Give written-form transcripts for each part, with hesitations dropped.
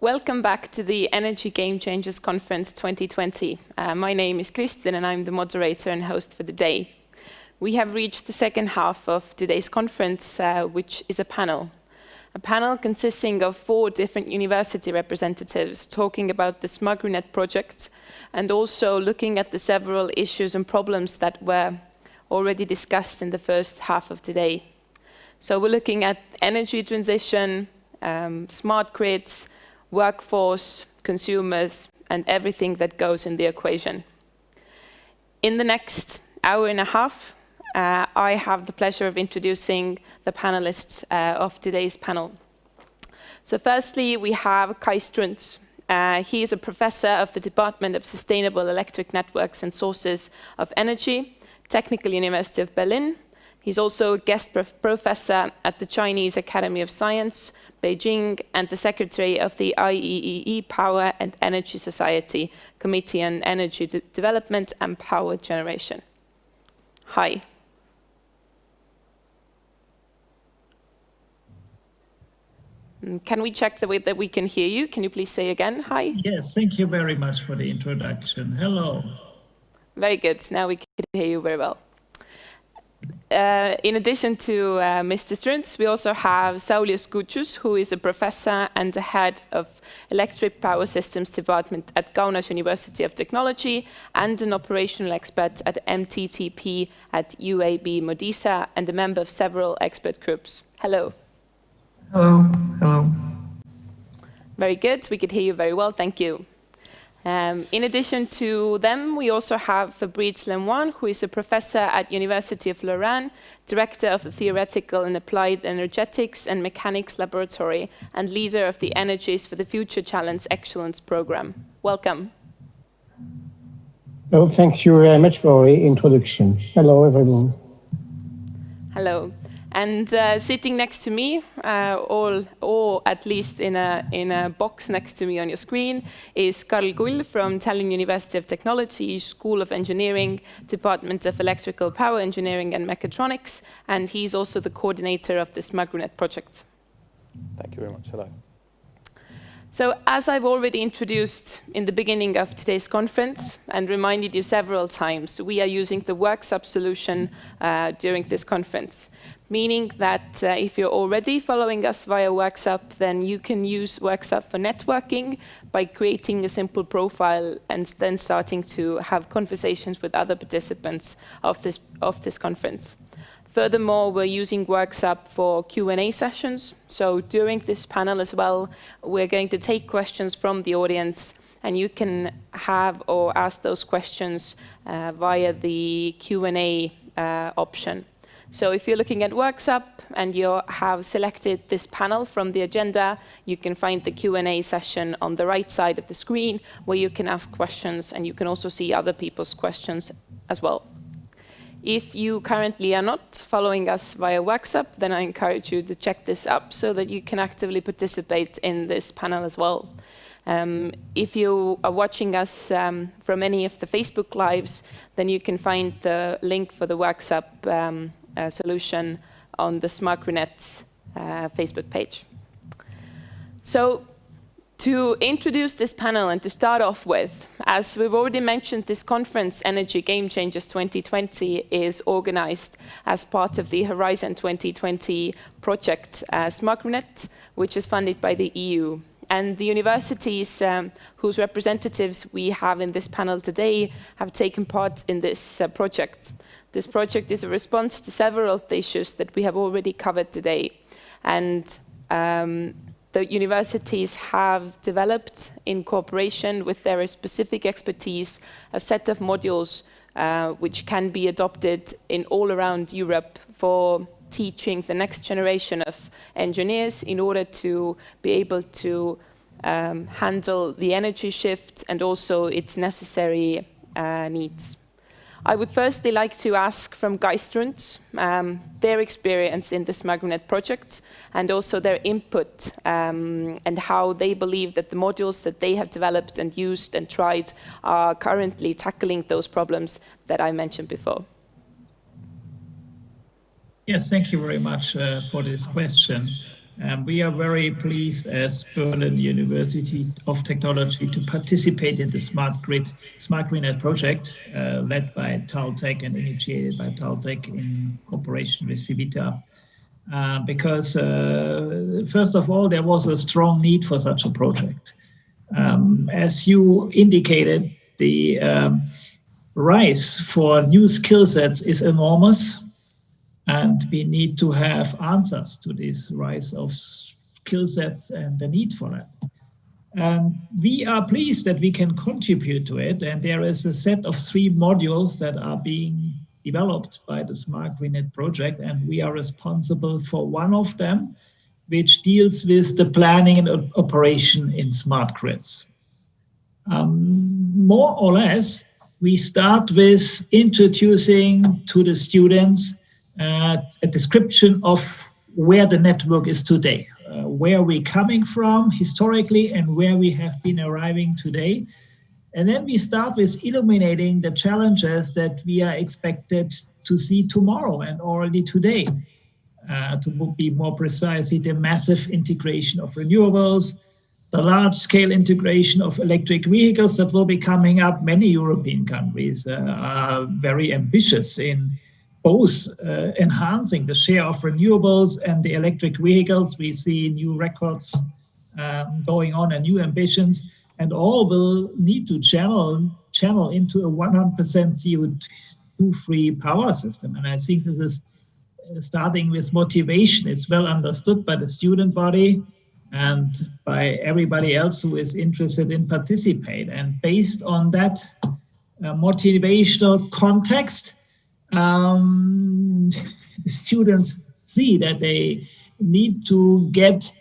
Welcome back to the Energy Game Changers Conference 2020. My name is Kristin and I'm the moderator and host for the day. We have reached the second half of today's conference, which is a panel. A panel consisting of 4 different university representatives talking about the SMAGRINET Project and also looking at the several issues and problems that were already discussed in the first half of today. So we're looking at energy transition, smart grids, workforce, consumers, and everything that goes in the equation. In the next hour and a half, I have the pleasure of introducing the panelists of today's panel. So firstly, we have Kai Strunz. He is a professor of the Department of Sustainable Electric Networks and Sources of Energy, Technical University of Berlin. He's also a guest professor at the Chinese Academy of Science, Beijing, and the secretary of the IEEE Power and Energy Society Committee on Energy Development and Power Generation. Hi. Can we check the way that we can hear you? Can you please say again, hi? Yes, thank you very much for the introduction. Hello. Very good. Now we can hear you very well. In addition to Mr. Strunz, we also have Saulius Gucius, who is a professor and the head of Electric Power Systems Department at Kaunas University of Technology and an operational expert at MTTP at UAB Modisa and a member of several expert groups. Hello. Hello. Hello. Very good. We could hear you very well. Thank you. In addition to them, we also have Fabrice Lemoine, who is a professor at University of Lorraine, director of the Theoretical and Applied Energetics and Mechanics Laboratory, and leader of the Energies for the Future Challenge Excellence Program. Welcome. Oh, thank you very much for the introduction. Hello, everyone. Hello. And sitting next to me, or at least in a box next to me on your screen, is Karl Gull from Tallinn University of Technology, School of Engineering, Department of Electrical Power Engineering and Mechatronics, and he's also the coordinator of the SMAGRINET project. Thank you very much. Hello. So as I've already introduced in the beginning of today's conference and reminded you several times, we are using the WorkSup solution during this conference, meaning that if you're already following us via WorkSup, then you can use WorkSup for networking by creating a simple profile and then starting to have conversations with other participants of this conference. Furthermore, we're using WorkSup for Q&A sessions. So during this panel as well, we're going to take questions from the audience, and you can have or ask those questions via the Q&A option. So if you're looking at WorkSup and you have selected this panel from the agenda, you can find the Q&A session on the right side of the screen where you can ask questions, and you can also see other people's questions as well. If you currently are not following us via WorkSup, then I encourage you to check this up so that you can actively participate in this panel as well. If you are watching us from any of the Facebook Lives, then you can find the link for the WorkSup solution on the SMAGRINET's Facebook page. So to introduce this panel and to start off with, as we've already mentioned, this conference, Energy Game Changers 2020, is organized as part of the Horizon 2020 project, SMAGRINET, which is funded by the EU. And the universities whose representatives we have in this panel today have taken part in this project. This project is a response to several of the issues that we have already covered today. And the universities have developed, in cooperation with their specific expertise, a set of modules which can be adopted in all around Europe for teaching the next generation of engineers in order to be able to handle the energy shift and also its necessary needs. I would firstly like to ask from Kai Strunz their experience in the SMAGRINET project and also their input and how they believe that the modules that they have developed and used and tried are currently tackling those problems that I mentioned before. Yes, thank you very much for this question. We are very pleased as Berlin University of Technology to participate in the SMAGRINET project led by Taltech and initiated by Taltech in cooperation with Civita. Because first of all, there was a strong need for such a project. As you indicated, the rise for new skill sets is enormous, and we need to have answers to this rise of skill sets and the need for that. And we are pleased that we can contribute to it, and there is a set of 3 modules that are being developed by the SMAGRINET project, and we are responsible for one of them, which deals with the planning and operation in smart grids. More or less, we start with introducing to the students a description of where the network is today, where we're coming from historically and where we have been arriving today. And then we start with illuminating the challenges that we are expected to see tomorrow and already today. To be more precisely, the massive integration of renewables, the large-scale integration of electric vehicles that will be coming up. Many European countries are very ambitious in both enhancing the share of renewables and the electric vehicles. We see new records going on and new ambitions, and all will need to channel into a 100% CO2-free power system. And I think this is starting with motivation. It's well understood by the student body and by everybody else who is interested in participate. And based on that motivational context, the students see that they need to get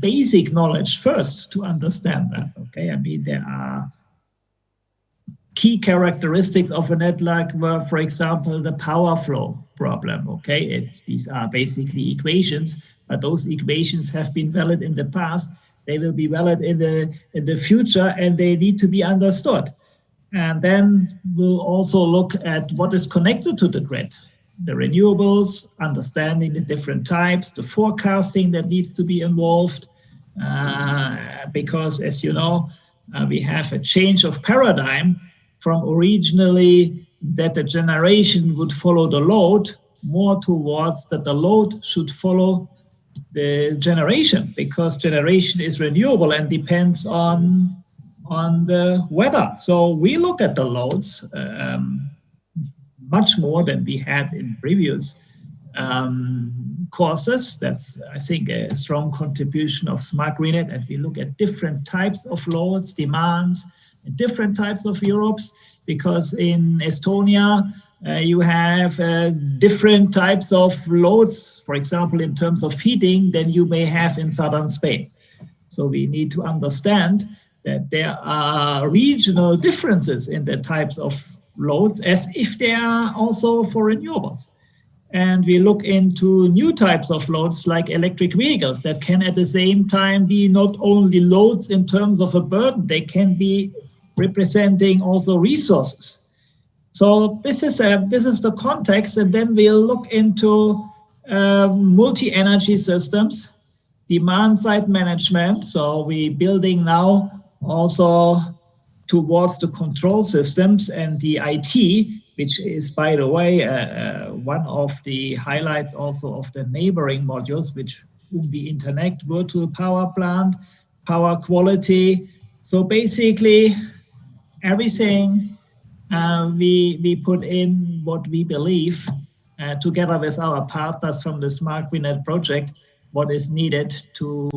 basic knowledge first to understand that. Okay, I mean, there are key characteristics of a network were, for example, the power flow problem. Okay, these are basically equations, but those equations have been valid in the past. They will be valid in the future, and they need to be understood. And then we'll also look at what is connected to the grid, the renewables, understanding the different types, the forecasting that needs to be involved, because as you know, we have a change of paradigm from originally that the generation would follow the load more towards that the load should follow the generation, because generation is renewable and depends on the weather. So we look at the loads much more than we had in previous courses. That's, I think, a strong contribution of SMAGRINET, and we look at different types of loads, demands, in different types of Europes, because in Estonia, you have different types of loads, for example, in terms of heating, than you may have in southern Spain. So we need to understand that there are regional differences in the types of loads, as if they are also for renewables. And we look into new types of loads like electric vehicles that can at the same time be not only loads in terms of a burden, they can be representing also resources. So this is the context, and then we'll look into multi-energy systems, demand-side management. So we're building now also towards the control systems and the IT, which is, by the way, one of the highlights also of the neighboring modules, which will be interconnect, virtual power plant, power quality. So basically, everything we put in what we believe, together with our partners from the SMAGRINET project, what is needed to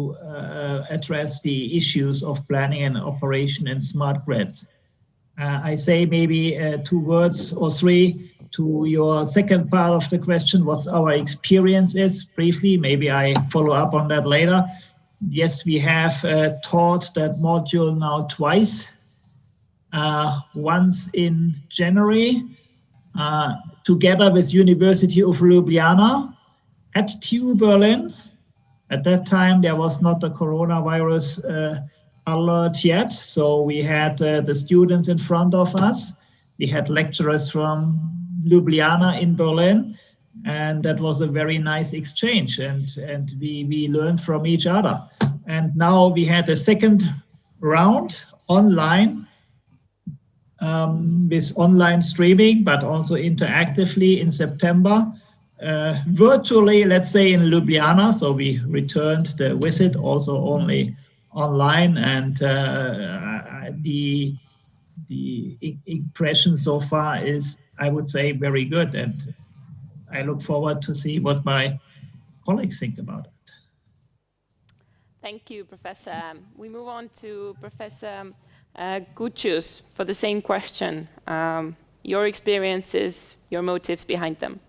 address the issues of planning and operation in smart grids. I say maybe 2 words or 3 to your second part of the question, what our experience is, briefly. Maybe I follow up on that later. Yes, we have taught that module now twice. Once in January, together with University of Ljubljana at TU Berlin. At that time, there was not the coronavirus alert yet, so we had the students in front of us. We had lecturers from Ljubljana in Berlin. And that was a very nice exchange, and we learned from each other. And now we had a second round online, with online streaming, but also interactively in September, virtually, let's say in Ljubljana. So we returned the visit also only online, and the impression so far is, I would say, very good. And I look forward to see what my colleagues think about it. Thank you, Professor. We move on to Professor Gucius for the same question. Your experiences, your motives behind them.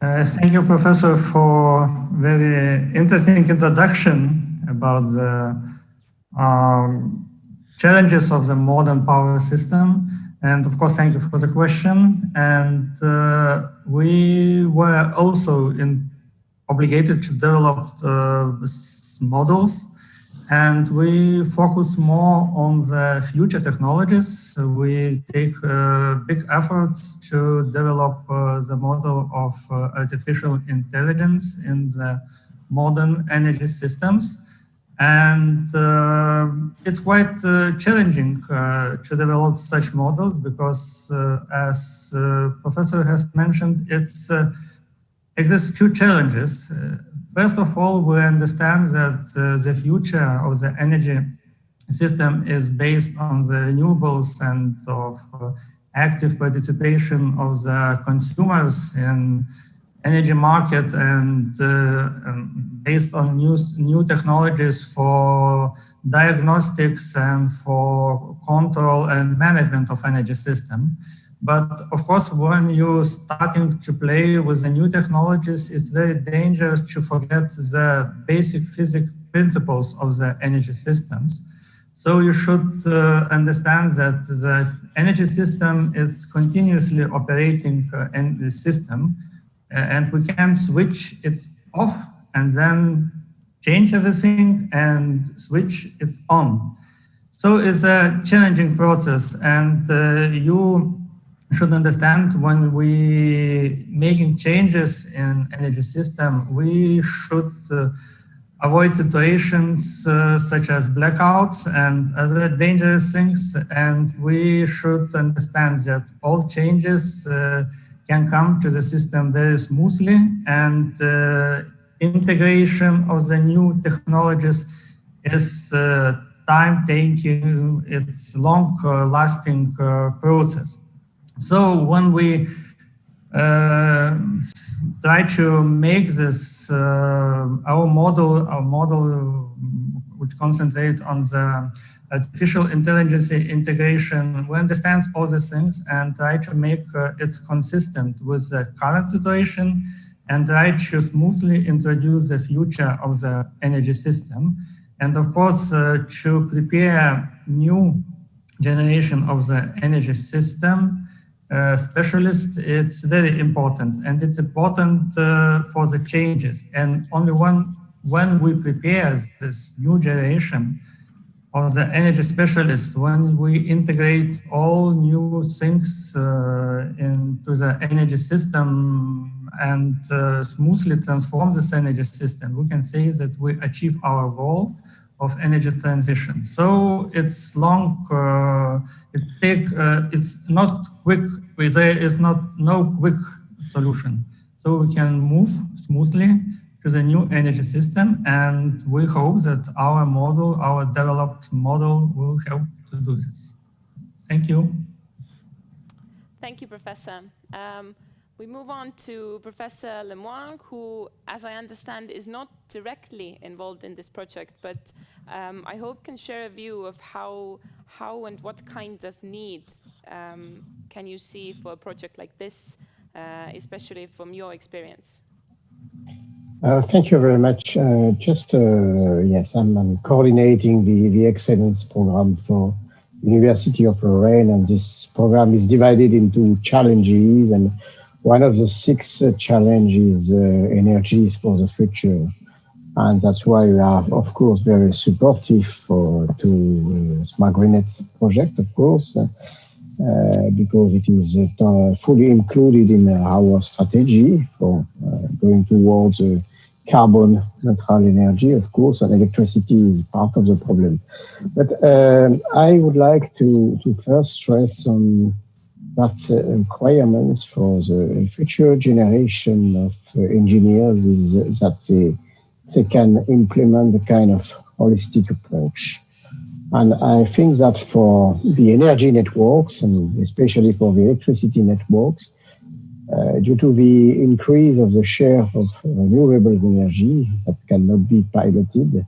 Thank you, Professor, for very interesting introduction about the challenges of the modern power system. And of course, thank you for the question. And we were also obligated to develop models, and we focus more on the future technologies. So we take big efforts to develop the model of artificial intelligence in the modern energy systems. And it's quite challenging to develop such models because, as Professor has mentioned, exists two challenges. First of all, we understand that the future of the energy system is based on the renewables and of active participation of the consumers in energy market, and based on new technologies for diagnostics and for control and management of energy system. But of course, when you're starting to play with the new technologies, it's very dangerous to forget the basic physics principles of the energy systems. So you should understand that the energy system is continuously operating in the system, and we can switch it off and then change everything and switch it on. So it's a challenging process, and you should understand when we making changes in energy system, we should avoid situations such as blackouts and other dangerous things, and we should understand that all changes can come to the system very smoothly, and integration of the new technologies is time-taking, it's long-lasting process. So when we try to make this our model which concentrate on the artificial intelligence integration, we understand all these things and try to make it consistent with the current situation and try to smoothly introduce the future of the energy system. And of course, to prepare new generation of the energy system, specialist, it's very important, and it's important for the changes. And only when we prepare this new generation of the energy specialists, when we integrate all new things into the energy system and smoothly transform this energy system, we can say that we achieve our goal of energy transition. So it's long, it's not quick, there is no quick solution. So we can move smoothly to the new energy system, and we hope that our model, our developed model, will help to do this. Thank you. Thank you, Professor. We move on to Professor Lemoine, who, as I understand, is not directly involved in this project, but I hope can share a view of how and what kind of need can you see for a project like this, especially from your experience. Thank you very much. Yes, I'm coordinating the Excellence Program for University of Lorraine, and this program is divided into challenges, and one of the 6 challenges energy for the future. And that's why we are, of course, very supportive to SMAGRINET project, of course. because it is fully included in our strategy for going towards carbon neutral energy, of course, and electricity is part of the problem. But I would like to first stress on that requirements for the future generation of engineers is that they can implement a kind of holistic approach. And I think that for the energy networks, and especially for the electricity networks, due to the increase of the share of renewable energy that cannot be piloted,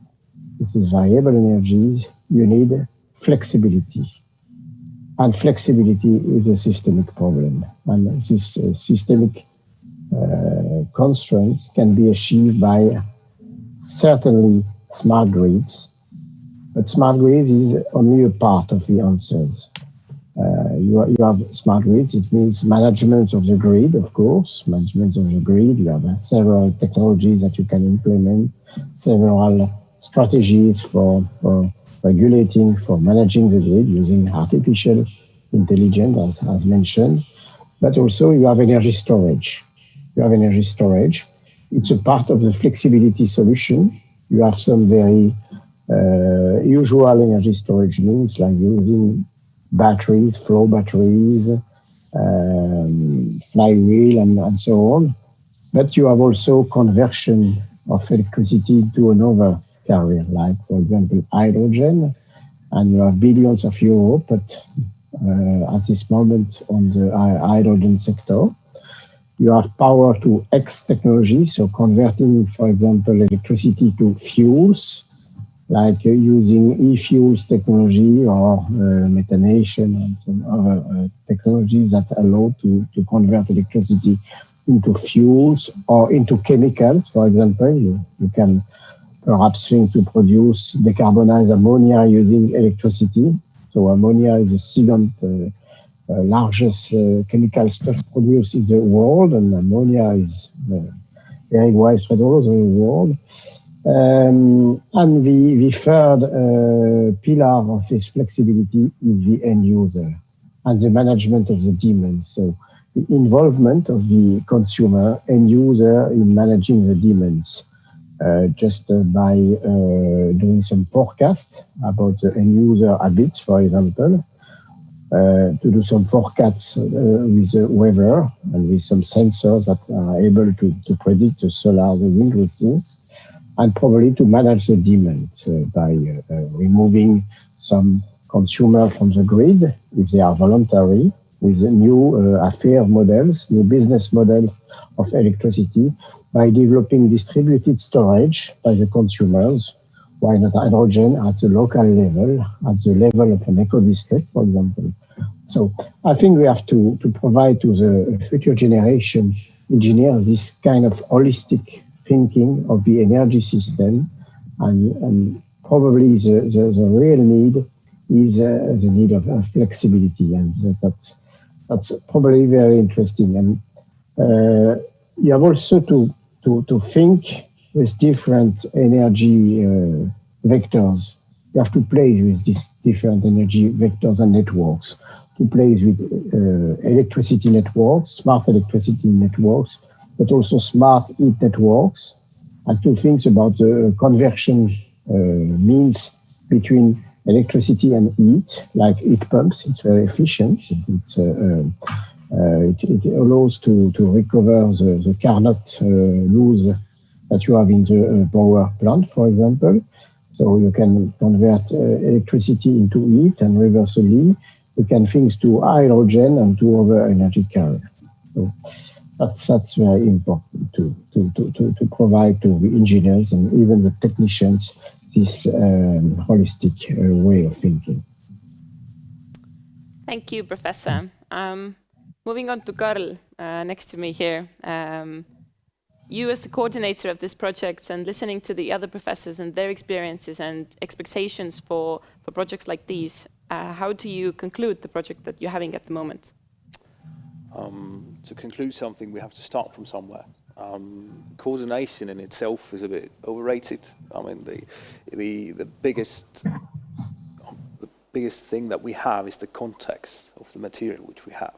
this is variable energies, you need flexibility. And flexibility is a systemic problem. And these systemic constraints can be achieved by certainly smart grids. But smart grids is only a part of the answers. You have smart grids, it means management of the grid, of course, management of the grid. You have several technologies that you can implement, several strategies for regulating, for managing the grid using artificial intelligence, as mentioned. But also you have energy storage. You have energy storage. It's a part of the flexibility solution. You have some very usual energy storage means like using batteries, flow batteries, flywheel, and so on. But you have also conversion of electricity to another carrier, like, for example, hydrogen. And you have billions of euros, but at this moment on the hydrogen sector. You have power to X technology, so converting, for example, electricity to fuels, like using e-fuels technology or methanation and some other technologies that allow to convert electricity into fuels or into chemicals. For example, you can perhaps think to produce decarbonized ammonia using electricity. So ammonia is the second largest chemical stuff produced in the world, and ammonia is very widespread all over the world. And the third pillar of this flexibility is the end user and the management of the demand. So the involvement of the consumer end user in managing the demands, just by doing some forecast about the end user habits, for example, to do some forecasts with the weather and with some sensors that are able to predict the solar, the wind routines, and probably to manage the demand by removing some consumer from the grid if they are voluntary, with new affair models, new business model of electricity, by developing distributed storage by the consumers. Why not hydrogen at the local level, at the level of an eco-district, for example? So I think we have to provide to the future generation engineers this kind of holistic thinking of the energy system, and probably the real need is the need of flexibility, and that's probably very interesting. And you have also to think with different energy vectors. You have to play with these different energy vectors and networks, to play with electricity networks, smart electricity networks, but also smart heat networks, and to think about the conversion means between electricity and heat, like heat pumps. It's very efficient. It allows to recover the Carnot loss that you have in the power plant, for example. So you can convert electricity into heat, and reversely, you can think to hydrogen and to other energy carriers. So that's very important to provide to the engineers and even the technicians this holistic way of thinking. Thank you, Professor. Moving on to Karl, next to me here. You as the coordinator of this project and listening to the other professors and their experiences and expectations for projects like these, how do you conclude the project that you're having at the moment? To conclude something, we have to start from somewhere. Coordination in itself is a bit overrated. I mean, the biggest biggest thing that we have is the context of the material which we have.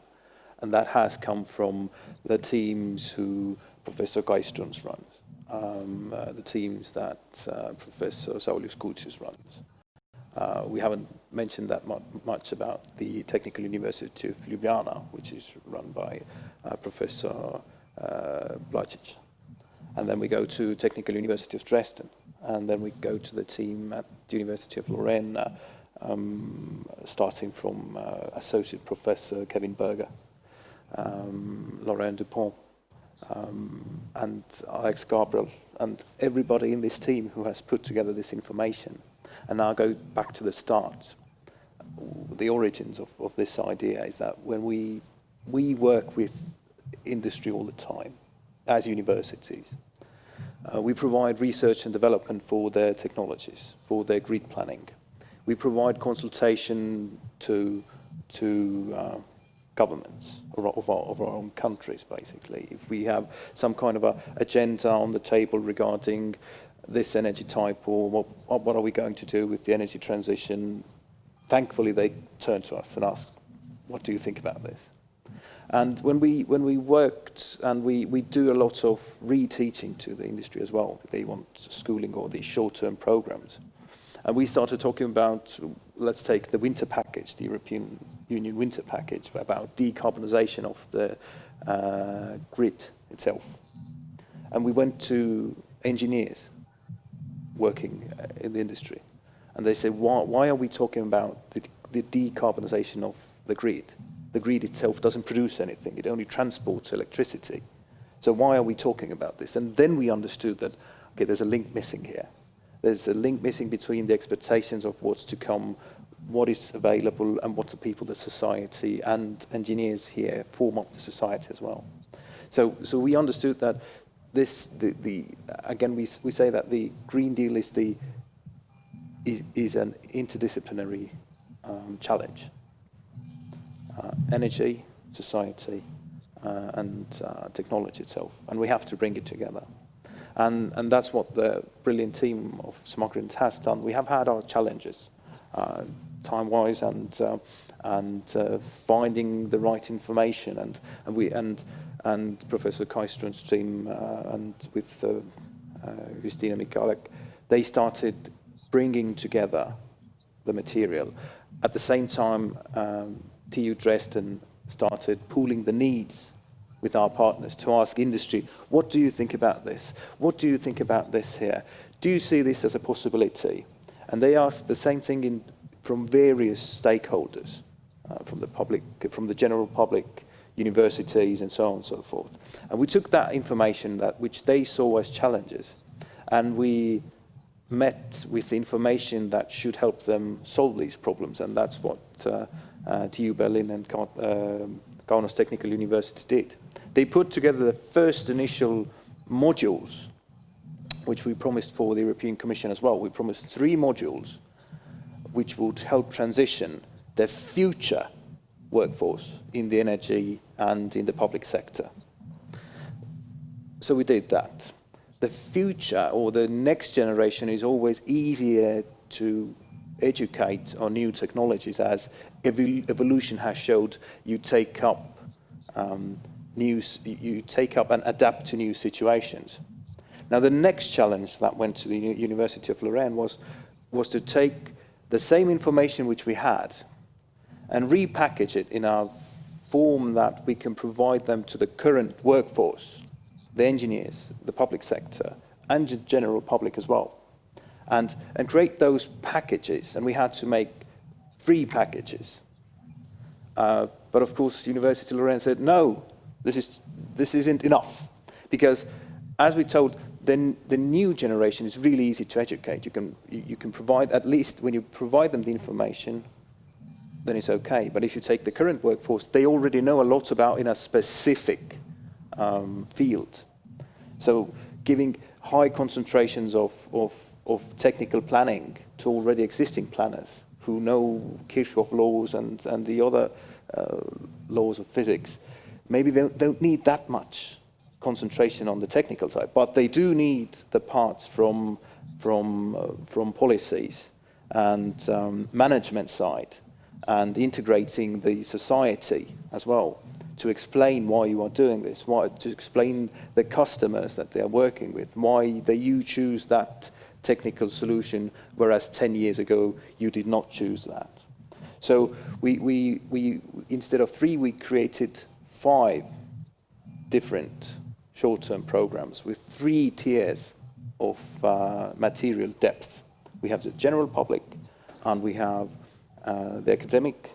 And that has come from the teams who Professor Geistrons runs, the teams that Professor Saulius Kutsis runs. We haven't mentioned that much about the Technical University of Ljubljana, which is run by Professor Blačić. And then we go to Technical University of Dresden. And then we go to the team at the University of Lorraine, starting from Associate Professor Kevin Berger, Laurent Dupont, and Alex Gabriel, and everybody in this team who has put together this information. And now go back to the start. The origins of this idea is that when we work with industry all the time, as universities, we provide research and development for their technologies, for their grid planning. We provide consultation to governments of our own countries, basically. If we have some kind of a agenda on the table regarding this energy type, or what are we going to do with the energy transition, thankfully they turn to us and ask, what do you think about this? And when we worked, and we do a lot of reteaching to the industry as well. They want schooling or these short-term programs. And we started talking about, let's take the winter package, the European Union winter package, about decarbonization of the grid itself. And we went to engineers working in the industry. And they said, why are we talking about the decarbonization of the grid? The grid itself doesn't produce anything. It only transports electricity. So why are we talking about this? And then we understood that, okay, there's a link missing here. There's a link missing between the expectations of what's to come, what is available, and what the people, the society, and engineers here form up the society as well. So we understood that this, again, we say that the Green Deal is an interdisciplinary challenge. Energy, society, and technology itself, and we have to bring it together. And that's what the brilliant team of SMAGRINET has done. We have had our challenges, time-wise, and finding the right information, and Professor Geistrons' team, and with Justina Mikalek, they started bringing together the material. At the same time, TU Dresden started pooling the needs with our partners to ask industry, what do you think about this? What do you think about this here? Do you see this as a possibility? And they asked the same thing from various stakeholders, from the public, from the general public, universities, and so on and so forth. And we took that information which they saw as challenges, and we met with information that should help them solve these problems, and that's what TU Berlin and Kaunas Technical University did. They put together the first initial modules, which we promised for the European Commission as well. We promised 3 modules, which would help transition the future workforce in the energy and in the public sector. So we did that. The future, or the next generation, is always easier to educate on new technologies, as evolution has showed. You take up and adapt to new situations. Now, the next challenge that went to the University of Lorraine was to take the same information which we had and repackage it in a form that we can provide them to the current workforce, the engineers, the public sector, and the general public as well, and create those packages. And we had to make 3 packages. But of course, University of Lorraine said, no, this isn't enough, because as we told, then the new generation is really easy to educate. You can provide, at least when you provide them the information, then it's okay. But if you take the current workforce, they already know a lot about in a specific field. So giving high concentrations of technical planning to already existing planners who know Kirchhoff laws and the other laws of physics, maybe they don't need that much concentration on the technical side, but they do need the parts from policies and management side, and integrating the society as well, to explain why you are doing this, to explain the customers that they are working with, why you choose that technical solution, whereas 10 years ago you did not choose that. So we instead of 3, we created 5 different short-term programs with 3 tiers of material depth. We have the general public, and we have the academic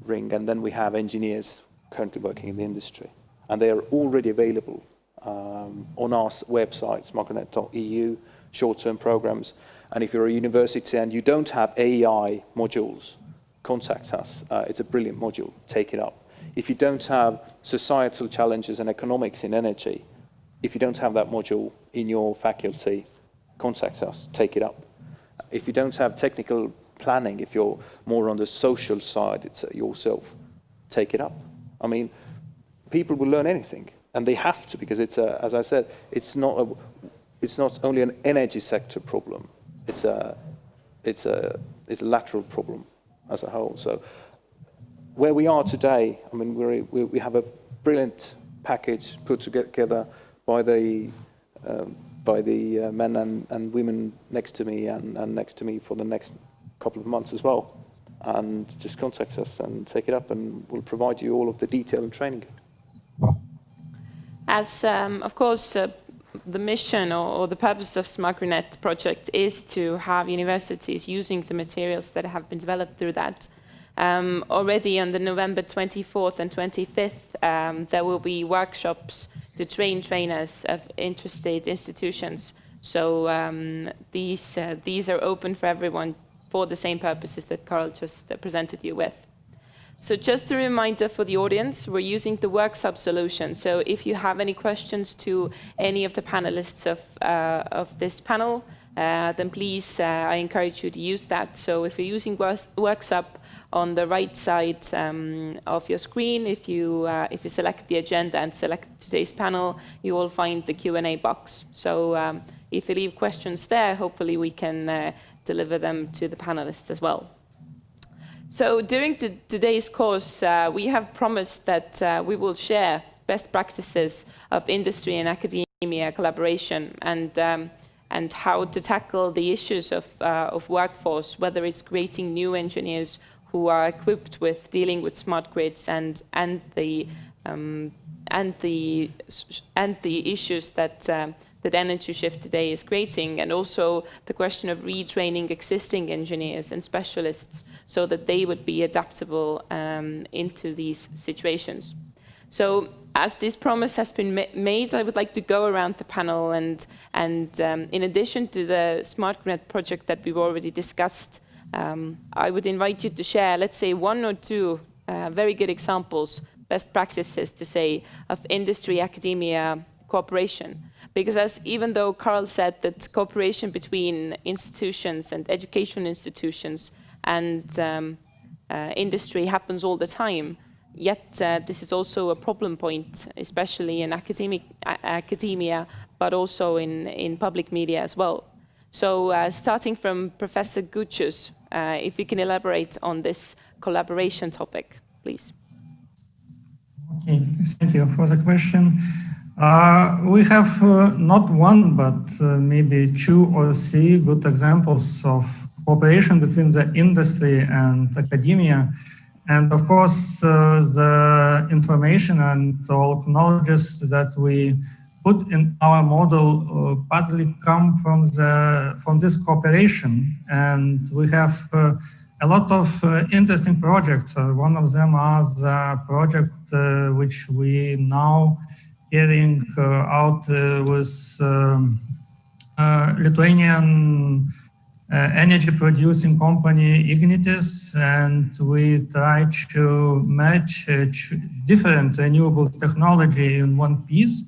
ring, and then we have engineers currently working in the industry. And they are already available on our website, SMAGRINET.eu, short-term programs. And if you're a university and you don't have AI modules, contact us. It's a brilliant module. Take it up. If you don't have societal challenges and economics in energy, if you don't have that module in your faculty, contact us. Take it up. If you don't have technical planning, if you're more on the social side yourself, take it up. I mean, people will learn anything, and they have to, because it's as I said, it's not only an energy sector problem. It's a lateral problem as a whole. So where we are today, I mean, we have a brilliant package put together by the men and women next to me and next to me for the next couple of months as well. And just contact us and take it up, and we'll provide you all of the detail and training. As, of course, the mission or the purpose of SMAGRINET project is to have universities using the materials that have been developed through that. Already on the November 24th and 25th, there will be workshops to train trainers of interested institutions. So these are open for everyone for the same purposes that Carl just presented you with. So just a reminder for the audience, we're using the workshop solution. So if you have any questions to any of the panelists of this panel, then please, I encourage you to use that. So if you're using workshop, on the right side of your screen, if you select the agenda and select today's panel, you will find the Q&A box. So if you leave questions there, hopefully we can deliver them to the panelists as well. So during today's course, we have promised that we will share best practices of industry and academia collaboration, and how to tackle the issues of workforce, whether it's creating new engineers who are equipped with dealing with smart grids and the issues that energy shift today is creating, and also the question of retraining existing engineers and specialists so that they would be adaptable into these situations. So as this promise has been made, I would like to go around the panel and in addition to the SMAGRINET project that we've already discussed, I would invite you to share, let's say, 1 or 2 very good examples, best practices to say, of industry-academia cooperation. Because even though Carl said that cooperation between institutions and education institutions and industry happens all the time, yet this is also a problem point, especially in academia, but also in public media as well. So starting from Professor Gucius, if you can elaborate on this collaboration topic, please. Okay, thank you for the question. We have not 1, but maybe 2 or 3 good examples of cooperation between the industry and academia. And of course, the information and all knowledges that we put in our model partly come from this cooperation. And we have a lot of interesting projects. One of them are the project which we now carrying out with Lithuanian energy producing company Ignitis, and we try to match different renewable technology in one piece.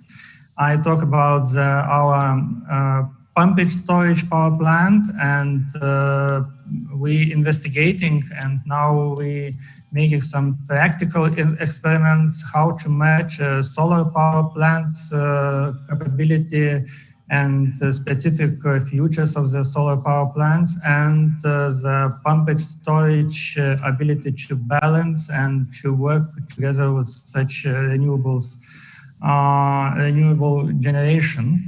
I talk about our pumpage storage power plant, and we investigating, and now we making some practical experiments how to match solar power plants capability and the specific features of the solar power plants, and the pumped storage ability to balance and to work together with such renewable generation.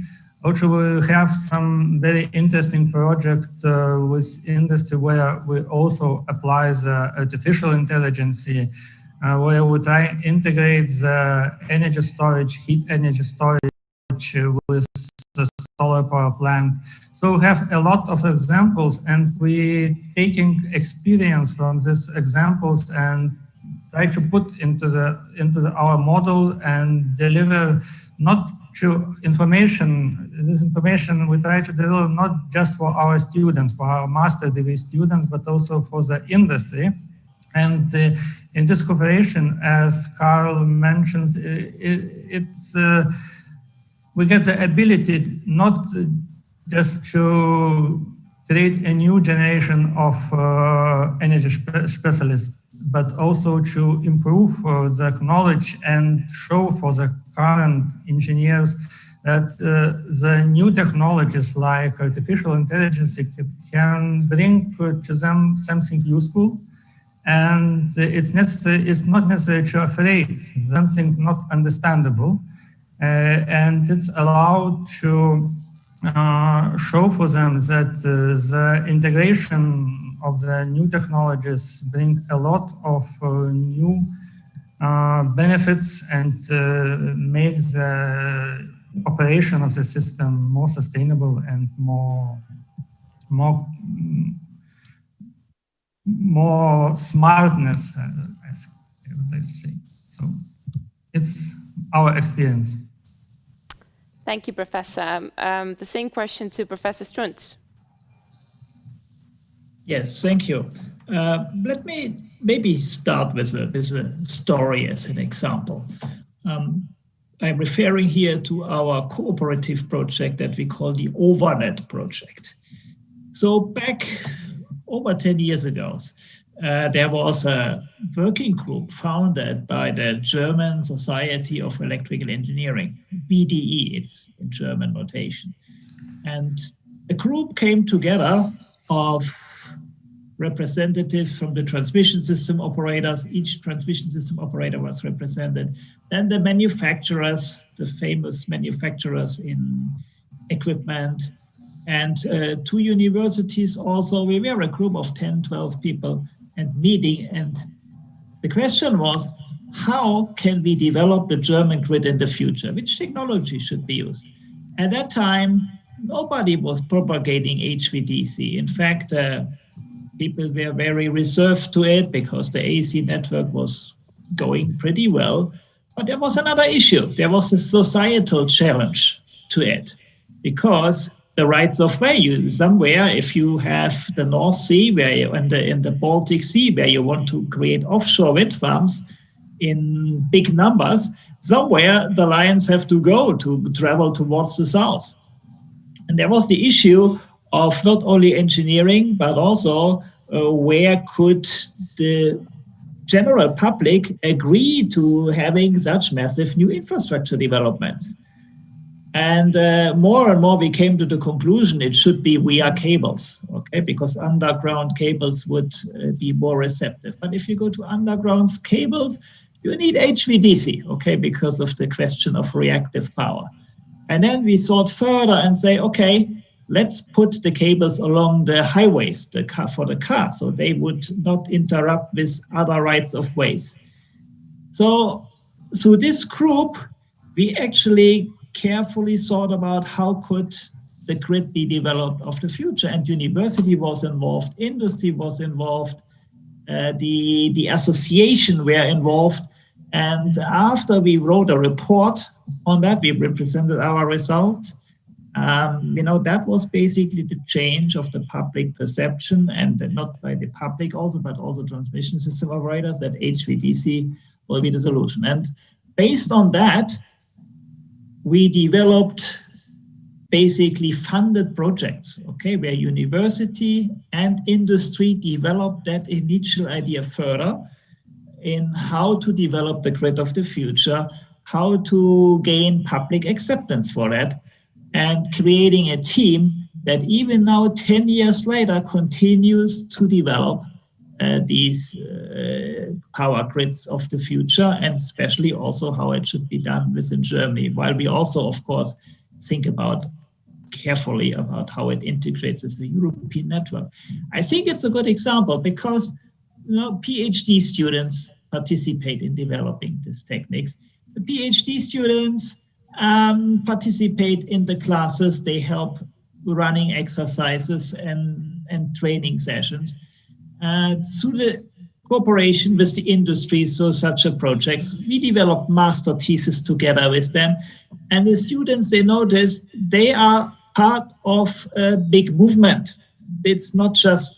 Also, we have some very interesting project with industry where we also apply the artificial intelligence, where we try to integrate the energy storage, heat energy storage with the solar power plant. So we have a lot of examples, and we taking experience from these examples and try to put into our model and deliver not to information. This information we try to deliver not just for our students, for our master degree students, but also for the industry. And in this cooperation, as Carl mentioned, we get the ability not just to create a new generation of energy specialists, but also to improve the knowledge and show for the current engineers that the new technologies like artificial intelligence can bring to them something useful. And it's not necessary to afraid something not understandable. And it's allowed to show for them that the integration of the new technologies bring a lot of new benefits and make the operation of the system more sustainable and more smartness, as I would like to say. So it's our experience. Thank you, Professor. The same question to Professor Strunz. Yes, thank you. Let me maybe start with a story as an example. I'm referring here to our cooperative project that we call the OverNet project. So back over 10 years ago, there was a working group founded by the German Society of Electrical Engineering, VDE, it's in German notation. And a group came together of representatives from the transmission system operators. Each transmission system operator was represented. Then the manufacturers, the famous manufacturers in equipment, and two universities also. We were a group of 10, 12 people and meeting. And the question was, how can we develop the German grid in the future? Which technology should be used? At that time, nobody was propagating HVDC. In fact, people were very reserved to it because the AC network was going pretty well. But there was another issue. There was a societal challenge to it because the rights of way. Somewhere, if you have the North Sea where you, in the Baltic Sea where you want to create offshore wind farms in big numbers, somewhere the lines have to go to travel towards the south. And there was the issue of not only engineering, but also where could the general public agree to having such massive new infrastructure developments. And more and more we came to the conclusion it should be via cables, okay, because underground cables would be more receptive. But if you go to underground cables, you need HVDC, okay, because of the question of reactive power. And then we thought further and say, okay, let's put the cables along the highways for the car, so they would not interrupt with other rights of ways. So through this group, we actually carefully thought about how could the grid be developed of the future, and university was involved, industry was involved, the association were involved, and after we wrote a report on that, we represented our result. That was basically the change of the public perception, and not by the public also, but also transmission system operators, that HVDC will be the solution. And based on that, we developed basically funded projects, okay, where university and industry developed that initial idea further in how to develop the grid of the future, how to gain public acceptance for that. and creating a team that even now 10 years later continues to develop these power grids of the future, and especially also how it should be done within Germany, while we also, of course, think carefully about how it integrates with the European network. I think it's a good example because PhD students participate in developing these techniques. The PhD students participate in the classes, they help running exercises and training sessions. Through the cooperation with the industry, so such a projects, we develop master theses together with them. And the students, they notice they are part of a big movement. It's not just,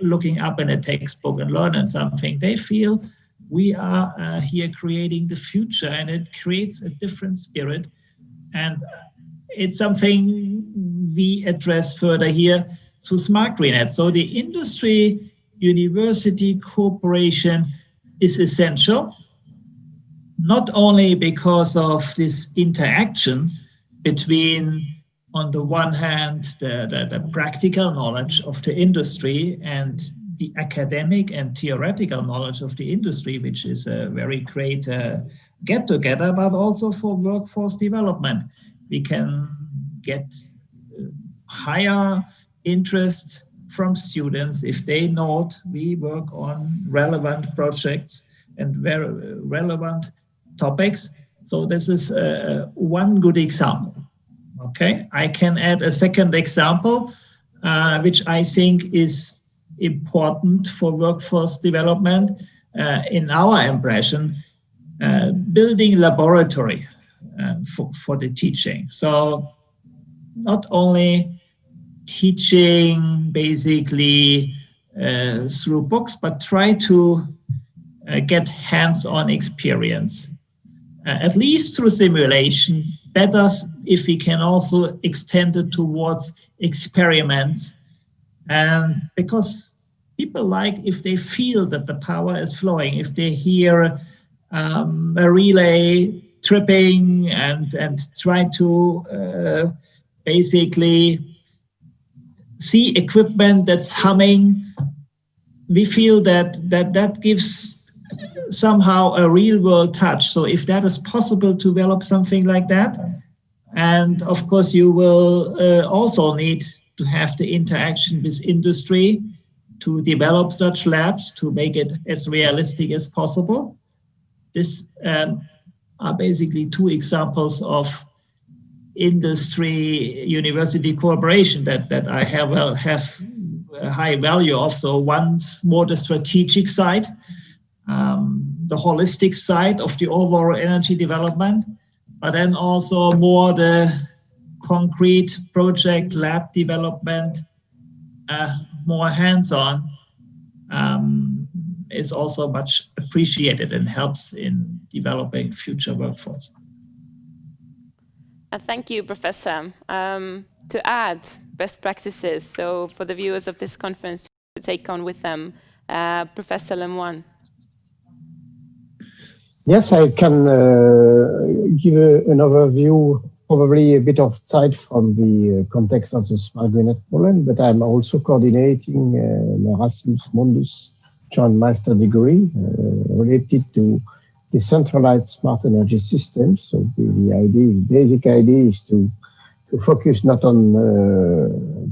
looking up in a textbook and learning something. They feel we are here creating the future, and it creates a different spirit. And it's something we address further here through SMAGRINET. So the industry university cooperation is essential, not only because of this interaction between, on the one hand, the practical knowledge of the industry and the academic and theoretical knowledge of the industry, which is a very great get-together, but also for workforce development. We can get higher interest from students if they note we work on relevant projects and very relevant topics. So this is one good example. Okay, I can add a second example, which I think is important for workforce development. In our impression, building laboratory for the teaching. So not only teaching basically through books, but try to get hands-on experience, at least through simulation. Better if we can also extend it towards experiments, and because people like if they feel that the power is flowing, if they hear a relay tripping and try to basically see equipment that's humming, we feel that gives somehow a real world touch. So if that is possible to develop something like that, and of course you will also need to have the interaction with industry to develop such labs to make it as realistic as possible. This are basically two examples of industry university cooperation that I have a high value of. So one's more the strategic side, the holistic side of the overall energy development, but then also more the concrete project lab development, more hands-on, is also much appreciated and helps in developing future workforce. Thank you, Professor. To add best practices, so for the viewers of this conference to take on with them, Professor Lemoine. Yes, I can give an overview, probably a bit of side from the context of the SMAGRINET Poland, but I'm also coordinating an Erasmus Mundus joint master degree related to decentralized smart energy systems. So the basic idea is to focus not on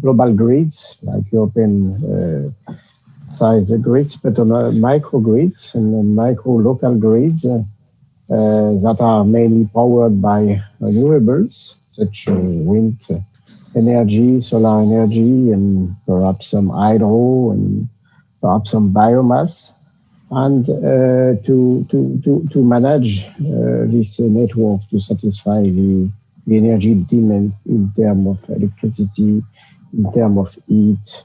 global grids like European size grids, but on microgrids and micro local grids that are mainly powered by renewables, such as wind energy, solar energy, and perhaps some hydro and perhaps some biomass, and to manage this network to satisfy the energy demand in terms of electricity, in terms of heat,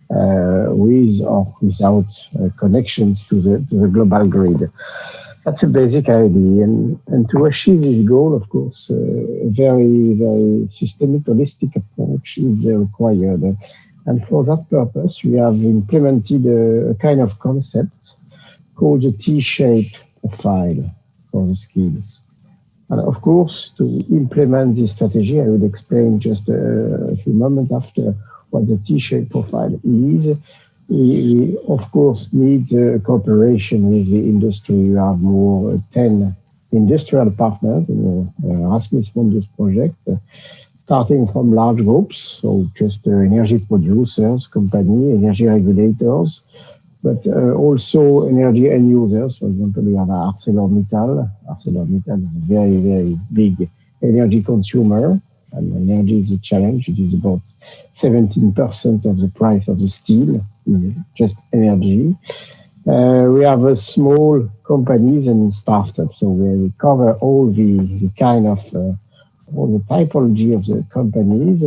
with or without connections to the global grid. That's a basic idea. And to achieve this goal, of course, a very, very systemic, holistic approach is required. And for that purpose, we have implemented a kind of concept called the T-shaped profile for the skills. And of course, to implement this strategy, I will explain just a few moments after what the T-shaped profile is. We of course need cooperation with the industry. We have more 10 industrial partners in the Erasmus Mundus project, starting from large groups, so just energy producers, company, energy regulators, but also energy end users. For example, we have ArcelorMittal. ArcelorMittal is a very, very big energy consumer, and energy is a challenge. It is about 17% of the price of the steel is just energy. We have small companies and startups, so we cover all the kind of all the typology of the companies.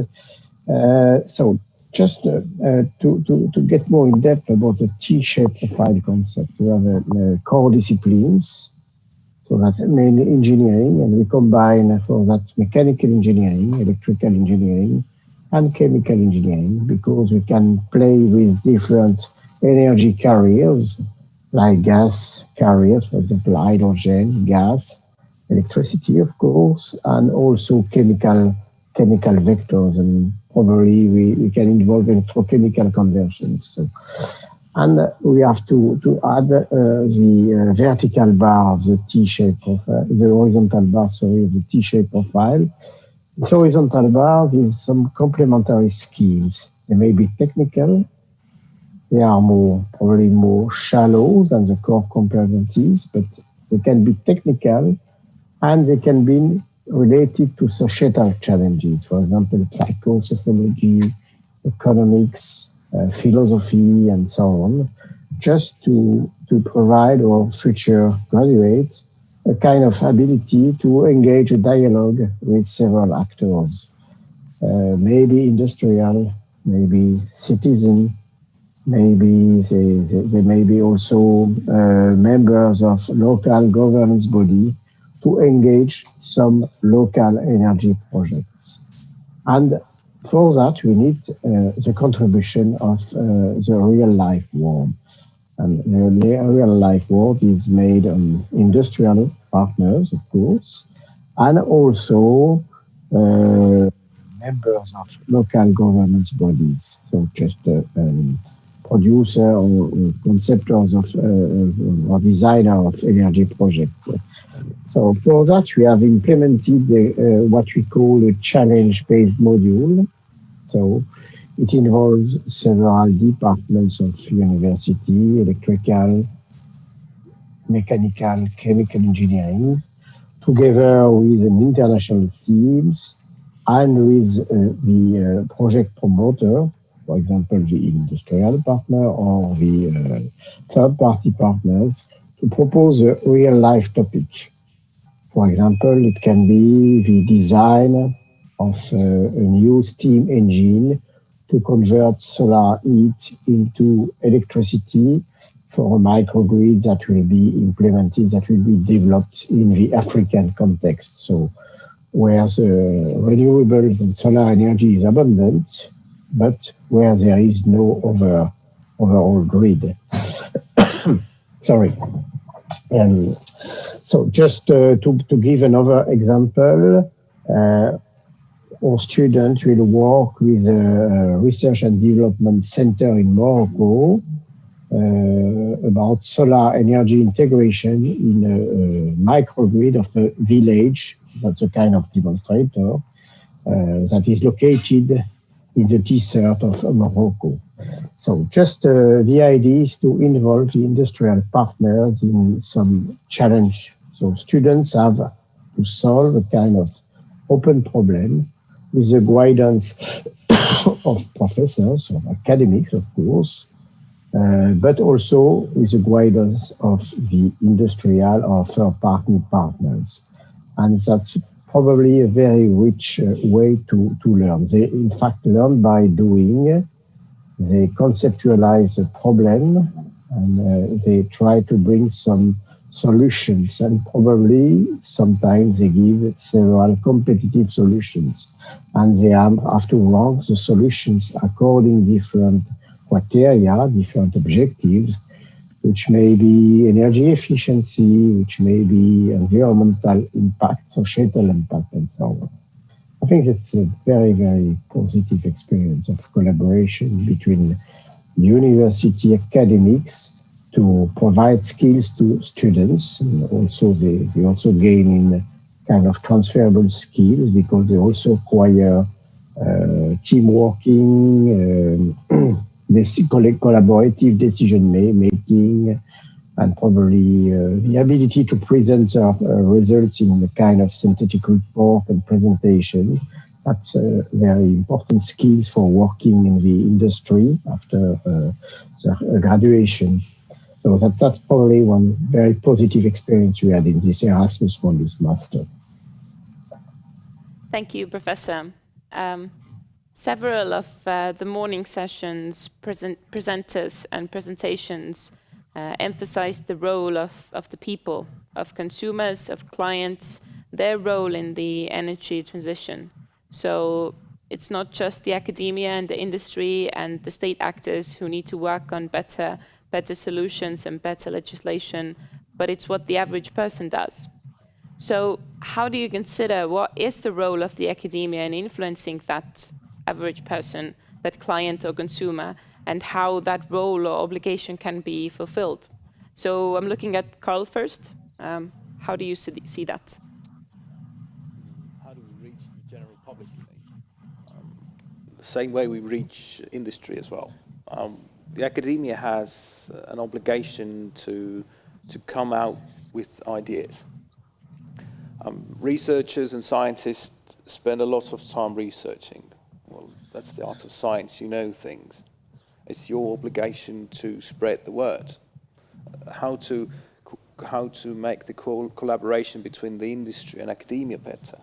So just to get more in depth about the T-shaped profile concept, we have core disciplines. So that's mainly engineering, and we combine for that mechanical engineering, electrical engineering, and chemical engineering, because we can play with different energy carriers, like gas carriers, for example, hydrogen, gas, electricity, of course, and also chemical vectors, and probably we can involve electrochemical conversions. So, and we have to add the vertical bar of the T-shaped profile, the horizontal bar, sorry, of the T-shaped profile. This horizontal bar is some complementary skills. They may be technical. They are probably more shallow than the core competencies, but they can be technical, and they can be related to societal challenges. For example, psychosociology, economics, philosophy, and so on, just to provide our future graduates a kind of ability to engage a dialogue with several actors, maybe industrial, maybe citizen, maybe they may be also members of local governance body, to engage some local energy projects. And for that, we need the contribution of the real-life world. And the real-life world is made on industrial partners, of course, and also members of local governance bodies. So just producer or conceptors of or designer of energy projects. So for that, we have implemented what we call a challenge-based module. So it involves several departments of university, electrical, mechanical, chemical engineering, together with an international teams and with the project promoter, for example, the industrial partner or the third-party partners, to propose a real-life topic. For example, it can be the design of a new steam engine to convert solar heat into electricity for a microgrid that will be implemented, that will be developed in the African context. So where the renewable and solar energy is abundant, but where there is no overall grid. Sorry. So just to give another example, our students will work with a research and development center in Morocco about solar energy integration in a microgrid of a village. That's a kind of demonstrator that is located in the desert of Morocco. So just the idea is to involve the industrial partners in some challenge. So students have to solve a kind of open problem with the guidance of professors, of academics, of course, but also with the guidance of the industrial or third-party partners. And that's probably a very rich way to learn. They, in fact, learn by doing. They conceptualize a problem, and they try to bring some solutions, and probably sometimes they give several competitive solutions, and they have to rank the solutions according different criteria, different objectives, which may be energy efficiency, which may be environmental impact, societal impact, and so on. I think it's a very, very positive experience of collaboration between university academics to provide skills to students. And also, they also gain in kind of transferable skills because they also acquire team working, collaborative decision making, and probably the ability to present results in a kind of synthetic report and presentation. That's very important skills for working in the industry after graduation. So that's probably one very positive experience we had in this Erasmus Mundus Master. Thank you, Professor. Several of the morning sessions presenters and presentations emphasized the role of the people, of consumers, of clients, their role in the energy transition. So it's not just the academia and the industry and the state actors who need to work on better solutions and better legislation, but it's what the average person does. So how do you consider what is the role of the academia in influencing that average person, that client or consumer, and how that role or obligation can be fulfilled? So I'm looking at Carl first. How do you see that? How do we reach the general public? The same way we reach industry as well. The academia has an obligation to come out with ideas. Researchers and scientists spend a lot of time researching. Well, that's the art of science, you know things. It's your obligation to spread the word. How to make the collaboration between the industry and academia better.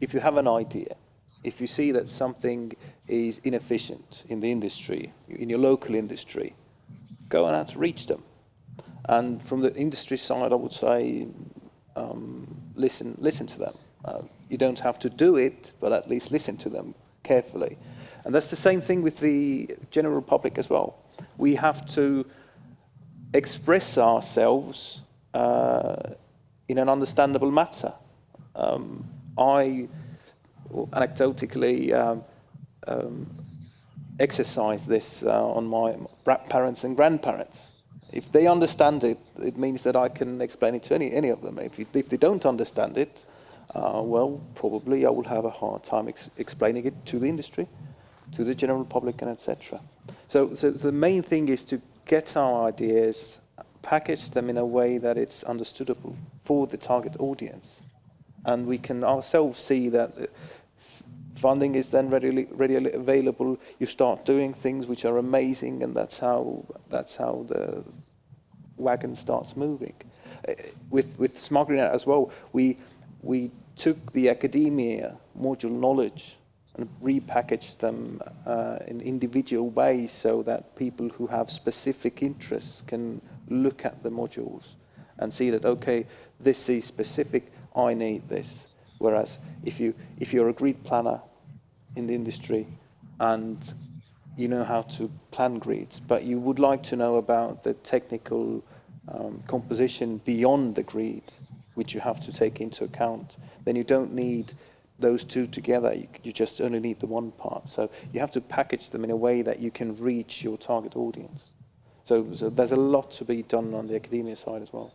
If you have an idea, if you see that something is inefficient in the industry, in your local industry, go out to reach them. And from the industry side, I would say, listen to them. You don't have to do it, but at least listen to them carefully. And that's the same thing with the general public as well. We have to express ourselves in an understandable matter. I anecdotally exercise this on my parents and grandparents. If they understand it, it means that I can explain it to any of them. If they don't understand it, well, probably I will have a hard time explaining it to the industry, to the general public, and etc. So the main thing is to get our ideas, package them in a way that it's understandable for the target audience. And we can ourselves see that funding is then readily available. You start doing things which are amazing, and that's how the wagon starts moving. With SMAGRINET as well, we took the academia module knowledge and repackaged them in individual ways so that people who have specific interests can look at the modules and see that, okay, this is specific, I need this. Whereas if you're a grid planner in the industry and you know how to plan grids, but you would like to know about the technical composition beyond the grid, which you have to take into account, then you don't need those two together. You just only need the one part. So you have to package them in a way that you can reach your target audience. So there's a lot to be done on the academia side as well.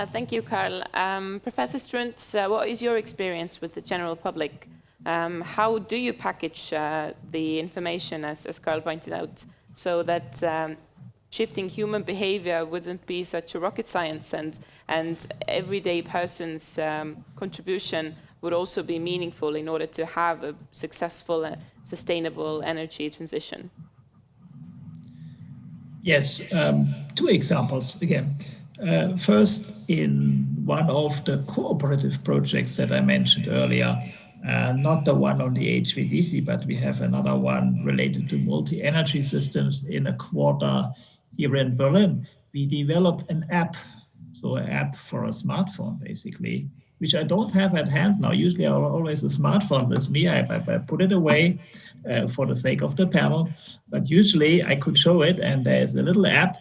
Thank you, Carl. Professor Struntz, what is your experience with the general public? How do you package the information, as Carl pointed out, so that shifting human behavior wouldn't be such a rocket science, and everyday person's contribution would also be meaningful in order to have a successful and sustainable energy transition? Yes, two examples again. First, in one of the cooperative projects that I mentioned earlier, not the one on the HVDC, but we have another one related to multi-energy systems in a quarter here in Berlin. We developed an app, so an app for a smartphone, basically, which I don't have at hand now. Usually I have always a smartphone with me. I put it away for the sake of the panel, but usually I could show it, and there's a little app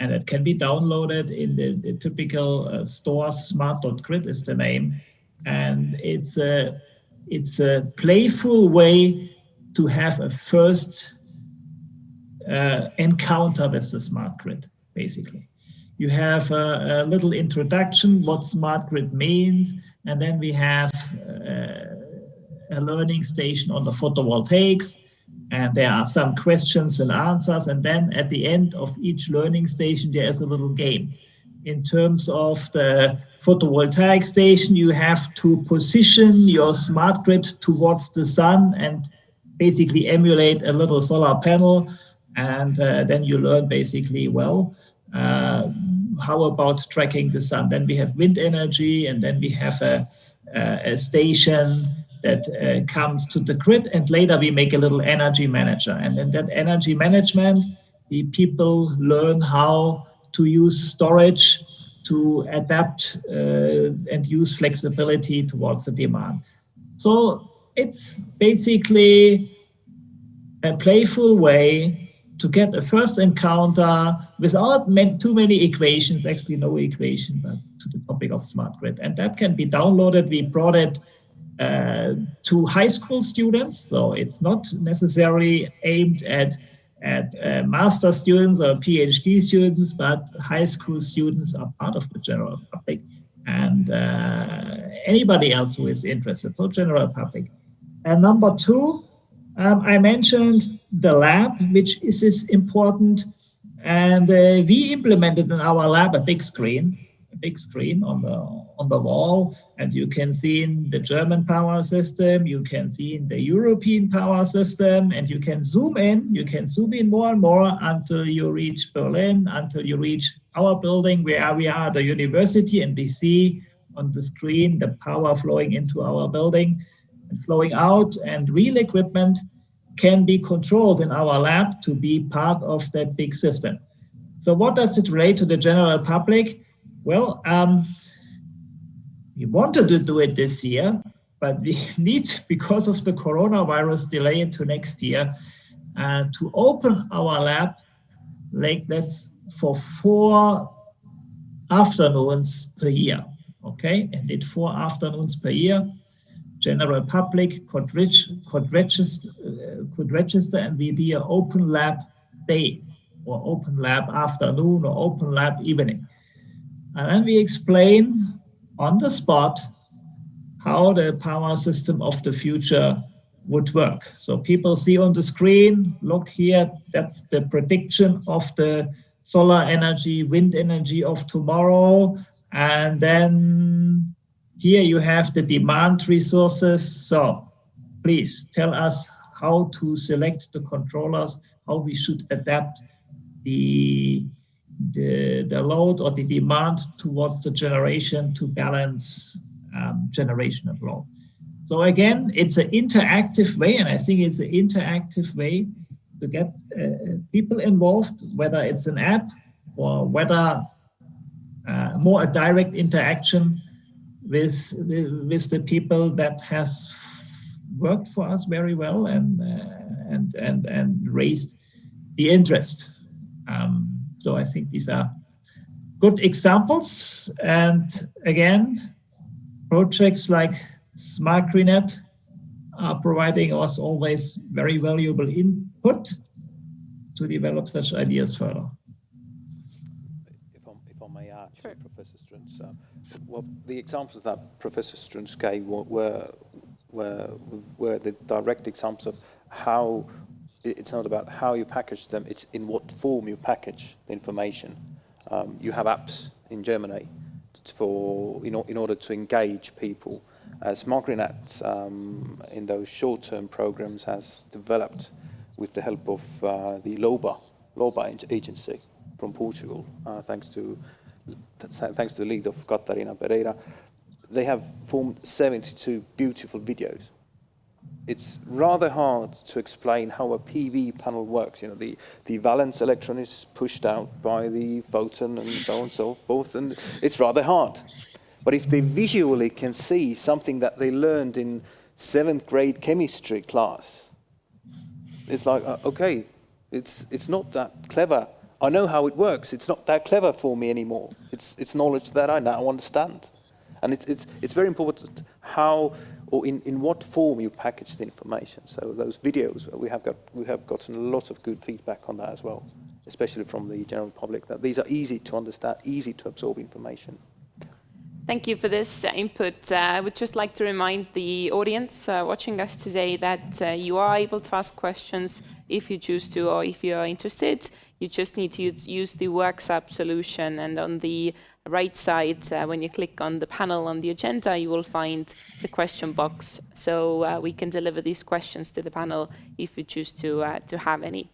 and it can be downloaded in the typical store. Smart.grid is the name, and it's a playful way to have a first encounter with the smart grid, basically. You have a little introduction, what smart grid means, and then we have a learning station on the photovoltaics, and there are some questions and answers, and then at the end of each learning station, there is a little game. In terms of the photovoltaic station, you have to position your smart grid towards the sun and basically emulate a little solar panel, and then you learn basically, well, how about tracking the sun? Then we have wind energy, and then we have a station that comes to the grid, and later we make a little energy manager. And then that energy management, the people learn how to use storage to adapt and use flexibility towards the demand. So it's basically a playful way to get a first encounter without too many equations, actually no equation, but to the topic of smart grid. And that can be downloaded. We brought it to high school students, so it's not necessarily aimed at master students or PhD students, but high school students are part of the general public, and anybody else who is interested, so general public. And number two, I mentioned the lab, which is important, and we implemented in our lab a big screen on the wall, and you can see in the German power system, you can see in the European power system, and you can zoom in more and more until you reach Berlin, until you reach our building where we are at the university, and we see on the screen the power flowing into our building and flowing out, and real equipment can be controlled in our lab to be part of that big system. So what does it relate to the general public? Well, we wanted to do it this year, but we need, because of the coronavirus, delay it to next year to open our lab, like that's for 4 afternoons per year, okay? And it 4 afternoons per year. General public could register, and we do an open lab day, or open lab afternoon, or open lab evening. And then we explain on the spot how the power system of the future would work. So people see on the screen, look here, that's the prediction of the solar energy, wind energy of tomorrow. And then here you have the demand resources. So please tell us how to select the controllers, how we should adapt the load or the demand towards the generation to balance generation and load. So again, it's an interactive way, and I think it's an interactive way to get people involved, whether it's an app or whether more a direct interaction with the people that has worked for us very well and raised the interest. So I think these are good examples. And again, projects like SMAGRINET are providing us always very valuable input to develop such ideas further. If I may add, sure. Professor Strunz, well, the examples that Professor Strunz gave were the direct examples of how it's not about how you package them, it's in what form you package the information. You have apps in Germany in order to engage people. SMAGRINET in those short-term programs has developed with the help of the LOBA agency from Portugal, thanks to the lead of Catarina Pereira. They have formed 72 beautiful videos. It's rather hard to explain how a PV panel works. You know, the valence electron is pushed out by the photon and so on and so forth, and it's rather hard. But if they visually can see something that they learned in 7th grade chemistry class, it's like, okay, it's not that clever I know how it works. It's not that clever for me anymore. It's knowledge that I now understand. And it's very important how or in what form you package the information. So those videos, we have gotten a lot of good feedback on that as well, especially from the general public, that these are easy to understand, easy to absorb information. Thank you for this input. I would just like to remind the audience watching us today that you are able to ask questions if you choose to, or if you are interested. You just need to use the WorkSAP solution, and on the right side, when you click on the panel on the agenda, you will find the question box. So we can deliver these questions to the panel if you choose to have any.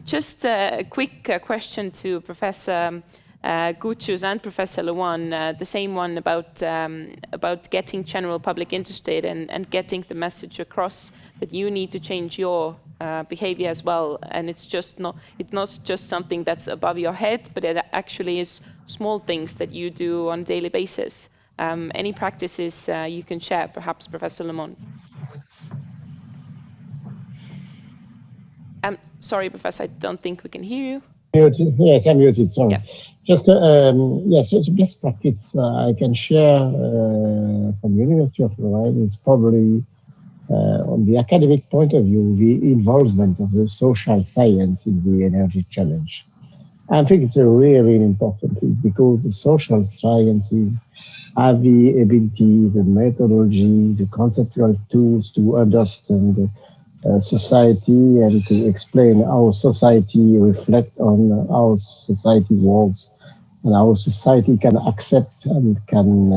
Just a quick question to Professor Gucius and Professor Lewan, the same one about getting general public interested and getting the message across that you need to change your behavior as well. And it's not just something that's above your head, but it actually is small things that you do on a daily basis. Any practices you can share, perhaps Professor Lewan? Sorry, Professor, I don't think we can hear you. Muted. Yes, I'm muted, sorry. Yes. Just, yes, it's a best practice I can share from the University of Lorraine. It's probably, on the academic point of view, the involvement of the social science in the energy challenge. I think it's a really important thing, because the social sciences have the ability, the methodology, the conceptual tools to understand society and to explain how society reflects on how society works and how society can accept and can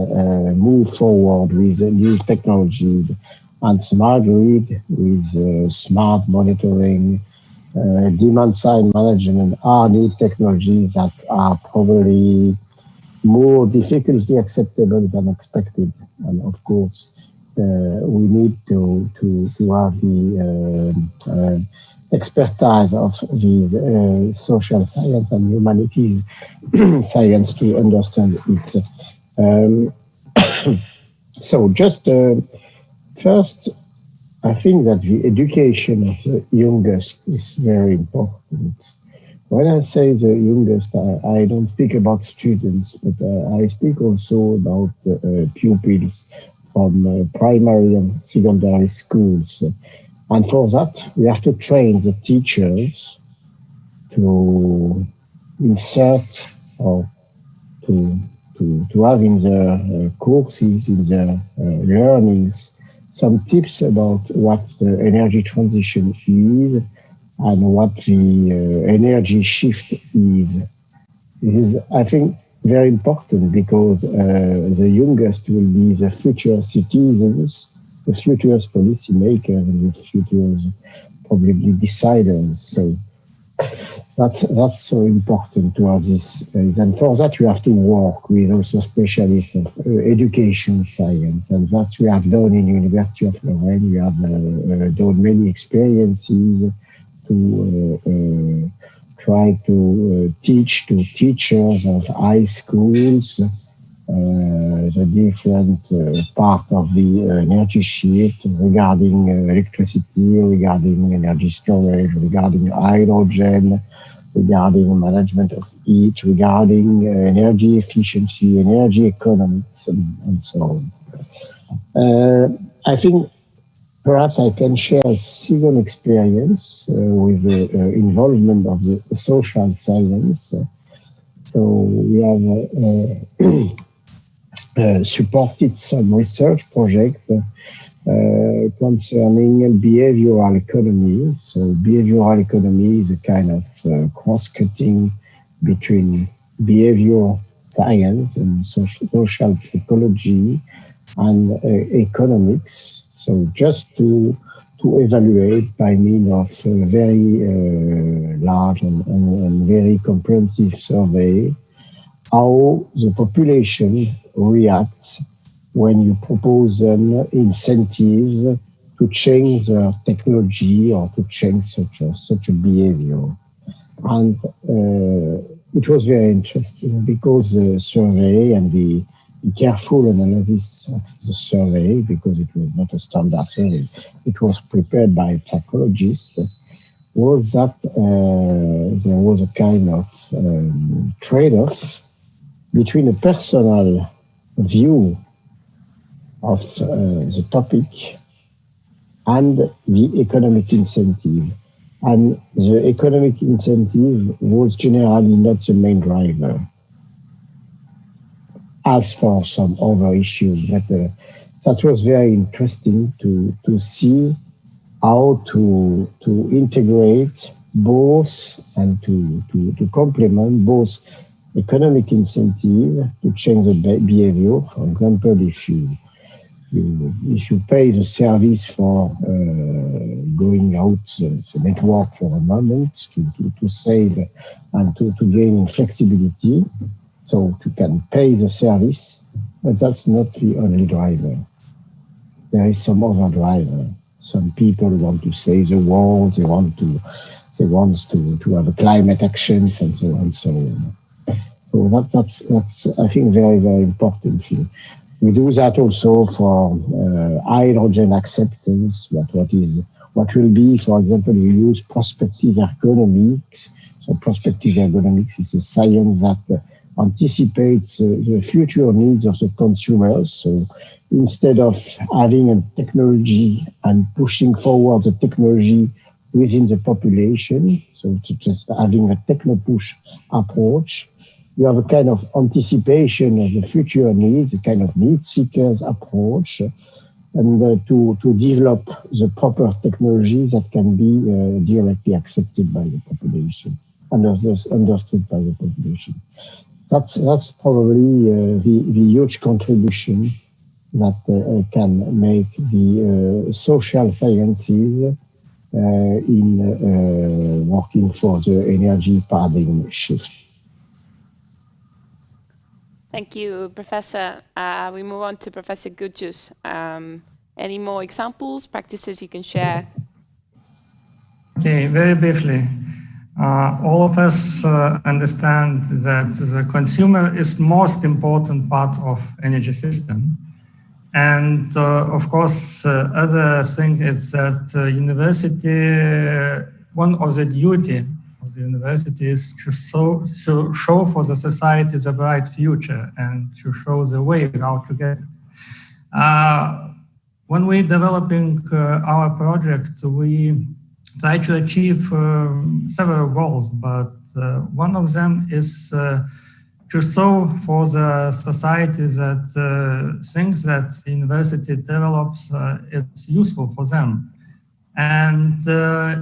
move forward with new technologies and smart grid, with smart monitoring, demand side management are new technologies that are probably more difficultly acceptable than expected. And of course, we need to have the expertise of these social science and humanities science to understand it. So just first, I think that the education of the youngest is very important. When I say the youngest, I don't speak about students, but I speak also about pupils from primary and secondary schools. And for that, we have to train the teachers to insert or to have in their courses, in their learnings, some tips about what the energy transition is and what the energy shift is. This is, I think, very important, because the youngest will be the future citizens, the future policymakers, and the future probably deciders. So that's so important to have this. And for that, we have to work with also specialists of education science, and that we have done in University of Lorraine. We have done many experiences to try to teach to teachers of high schools the different part of the energy shift regarding electricity, regarding energy storage, regarding hydrogen, regarding management of heat, regarding energy efficiency, energy economics, and so on. I think perhaps I can share a single experience with the involvement of the social science. So we have supported some research project concerning behavioral economy. So behavioral economy is a kind of cross-cutting between behavioral science and social psychology and economics. So just to evaluate by means of a very large and very comprehensive survey how the population reacts when you propose them incentives to change their technology or to change such a behavior. And it was very interesting, because the survey and the careful analysis of the survey, because it was not a standard survey, it was prepared by a psychologist, was that there was a kind of trade-off between a personal view of the topic and the economic incentive. And the economic incentive was generally not the main driver, as for some other issues. But that was very interesting to see how to integrate both and to complement both economic incentive to change the behavior. For example, if you pay the service for going out the network for a moment to save and to gain flexibility, so you can pay the service, but that's not the only driver. There is some other driver. Some people want to save the world, they want to have a climate action and so on. So that's I think very, very important thing. We do that also for hydrogen acceptance. What will be, for example, we use prospective ergonomics. So prospective ergonomics is a science that anticipates the future needs of the consumers. So instead of having a technology and pushing forward the technology within the population, so just having a techno-push approach, you have a kind of anticipation of the future needs, a kind of need seekers approach, and to develop the proper technologies that can be directly accepted by the population, understood by the population. That's probably the huge contribution that can make the social sciences in working for the energy paradigm shift. Thank you, Professor. We move on to Professor Gudjus. Any more examples, practices you can share? Okay, very briefly. All of us understand that the consumer is the most important part of energy system. And of course, other thing is that university, one of the duty of the university is to show for the society the bright future and to show the way how to get it. When we're developing our project, we try to achieve several goals, but one of them is to show for the society that things that university develops, it's useful for them. And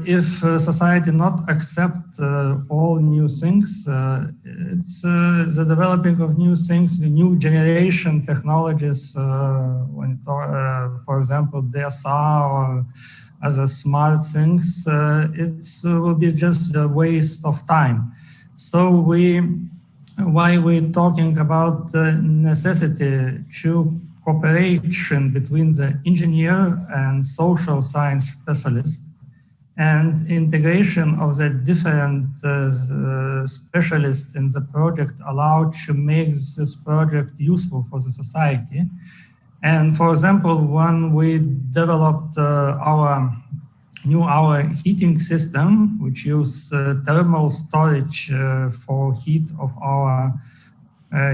if society not accept all new things, it's the developing of new things, the new generation technologies, for example, DSR or other smart things, it will be just a waste of time. So why we're talking about the necessity to cooperation between the engineer and social science specialist and integration of the different specialists in the project allowed to make this project useful for the society. And for example, when we developed our heating system, which use thermal storage for heat of our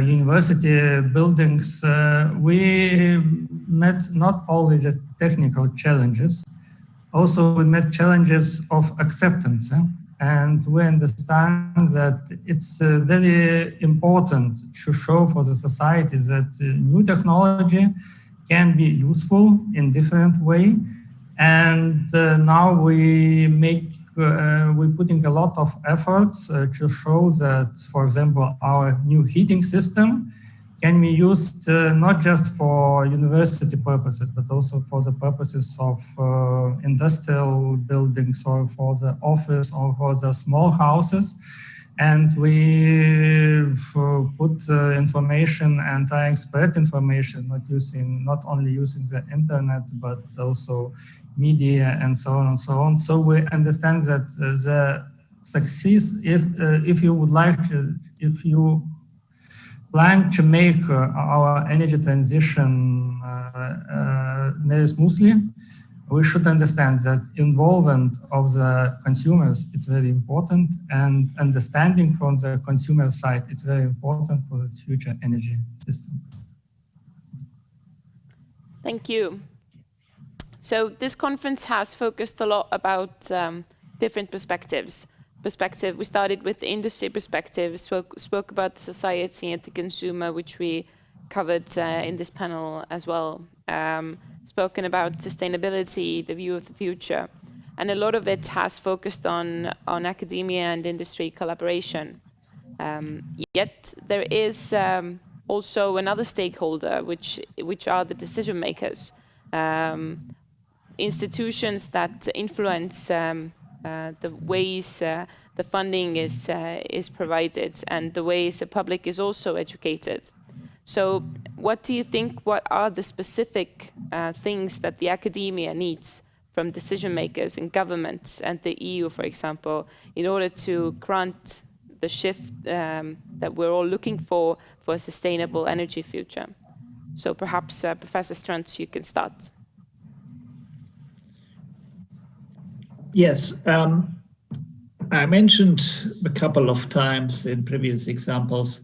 university buildings, we met not only the technical challenges, also we met challenges of acceptance. And we understand that it's very important to show for the society that new technology can be useful in different way. And now we're putting a lot of efforts to show that, for example, our new heating system can be used not just for university purposes, but also for the purposes of industrial buildings or for the office or for the small houses. And we put information and trying to spread information, not only using the internet, but also media and so on and so on. So we understand that the success, if you plan to make our energy transition very smoothly, we should understand that involvement of the consumers is very important, and understanding from the consumer side is very important for the future energy system. Thank you. So this conference has focused a lot about different perspectives. We started with the industry perspective, spoke about the society and the consumer, which we covered in this panel as well. Spoken about sustainability, the view of the future. And a lot of it has focused on academia and industry collaboration. Yet there is also another stakeholder, which are the decision makers. Institutions that influence the ways the funding is provided and the ways the public is also educated. So what do you think, what are the specific things that the academia needs from decision makers and governments and the EU, for example, in order to grant the shift that we're all looking for a sustainable energy future? So perhaps Professor Strantz, you can start. Yes, I mentioned a couple of times in previous examples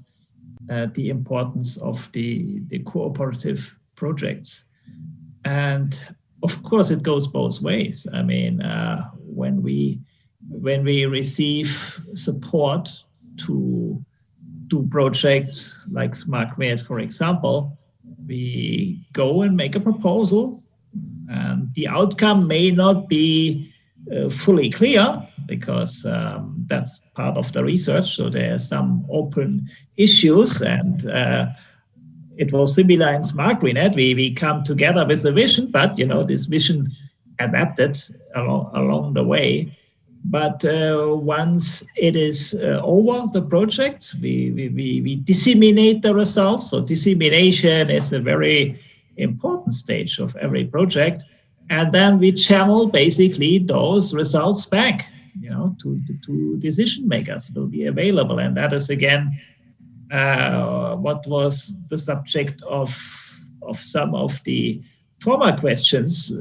the importance of the cooperative projects. And of course, it goes both ways. I mean, when we receive support to do projects like SMAGRINET, for example, we go and make a proposal, and the outcome may not be fully clear, because that's part of the research. So there are some open issues, and it was similar in SMAGRINET. We come together with a vision, but this vision adapted along the way. But once it is over the project, we disseminate the results. So dissemination is a very important stage of every project. And then we channel basically those results back, to decision makers will be available. And that is again what was the subject of some of the former questions,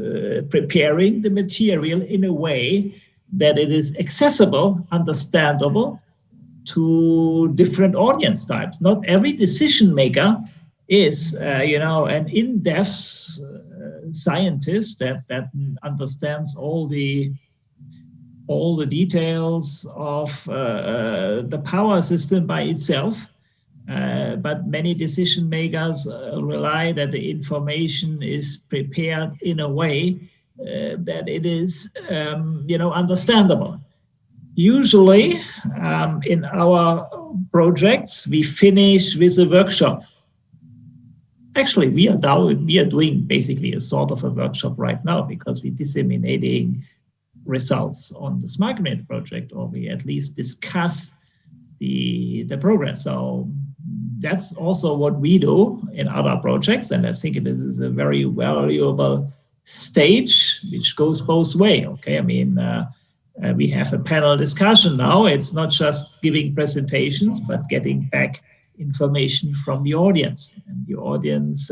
preparing the material in a way that it is accessible, understandable to different audience types. Not every decision maker is, an in-depth scientist that understands all the details of the power system by itself. But many decision makers rely that the information is prepared in a way that it is, understandable. Usually, in our projects, we finish with a workshop. Actually, we are doing basically a sort of a workshop right now, because we're disseminating results on the SMAGRINET project, or we at least discuss the progress. So that's also what we do in other projects, and I think it is a very valuable stage, which goes both ways. Okay, I mean, we have a panel discussion now. It's not just giving presentations, but getting back information from the audience. And the audience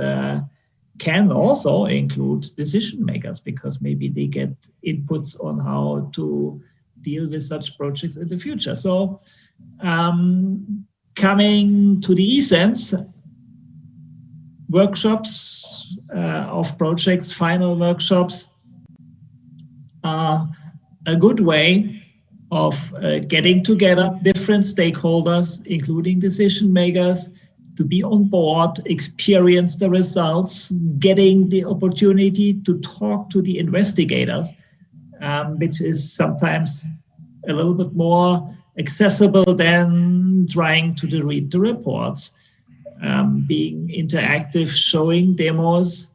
can also include decision makers, because maybe they get inputs on how to deal with such projects in the future. So coming to the essence, workshops of projects, final workshops, are a good way of getting together different stakeholders, including decision makers, to be on board, experience the results, getting the opportunity to talk to the investigators, which is sometimes a little bit more accessible than trying to read the reports. Being interactive, showing demos,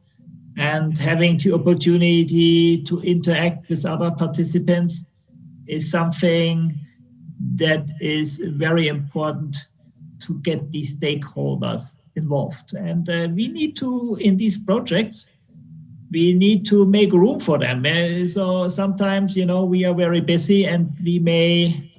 and having the opportunity to interact with other participants is something that is very important to get these stakeholders involved. And we need to, in these projects, we need to make room for them. So sometimes, we are very busy, and we may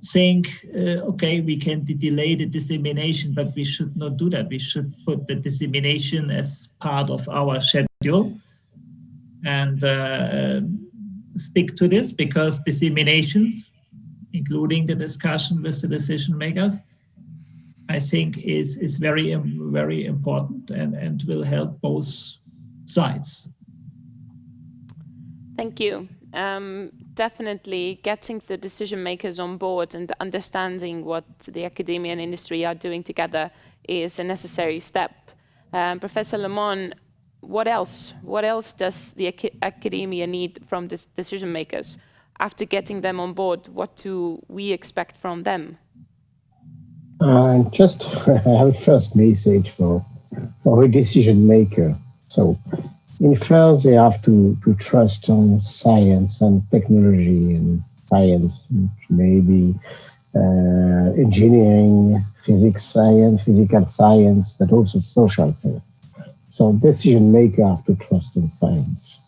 think, okay, we can delay the dissemination, but we should not do that. We should put the dissemination as part of our schedule. and stick to this, because dissemination, including the discussion with the decision makers, I think is very, very important and will help both sides. Thank you. Definitely getting the decision makers on board and understanding what the academia and industry are doing together is a necessary step. Professor Lemon, what else? What else does the academia need from the decision makers? After getting them on board, what do we expect from them? Just I have a first message for a decision maker. So, in first, they have to trust on science and technology and science, maybe engineering, physics science, physical science, but also social science. So, decision maker have to trust in science.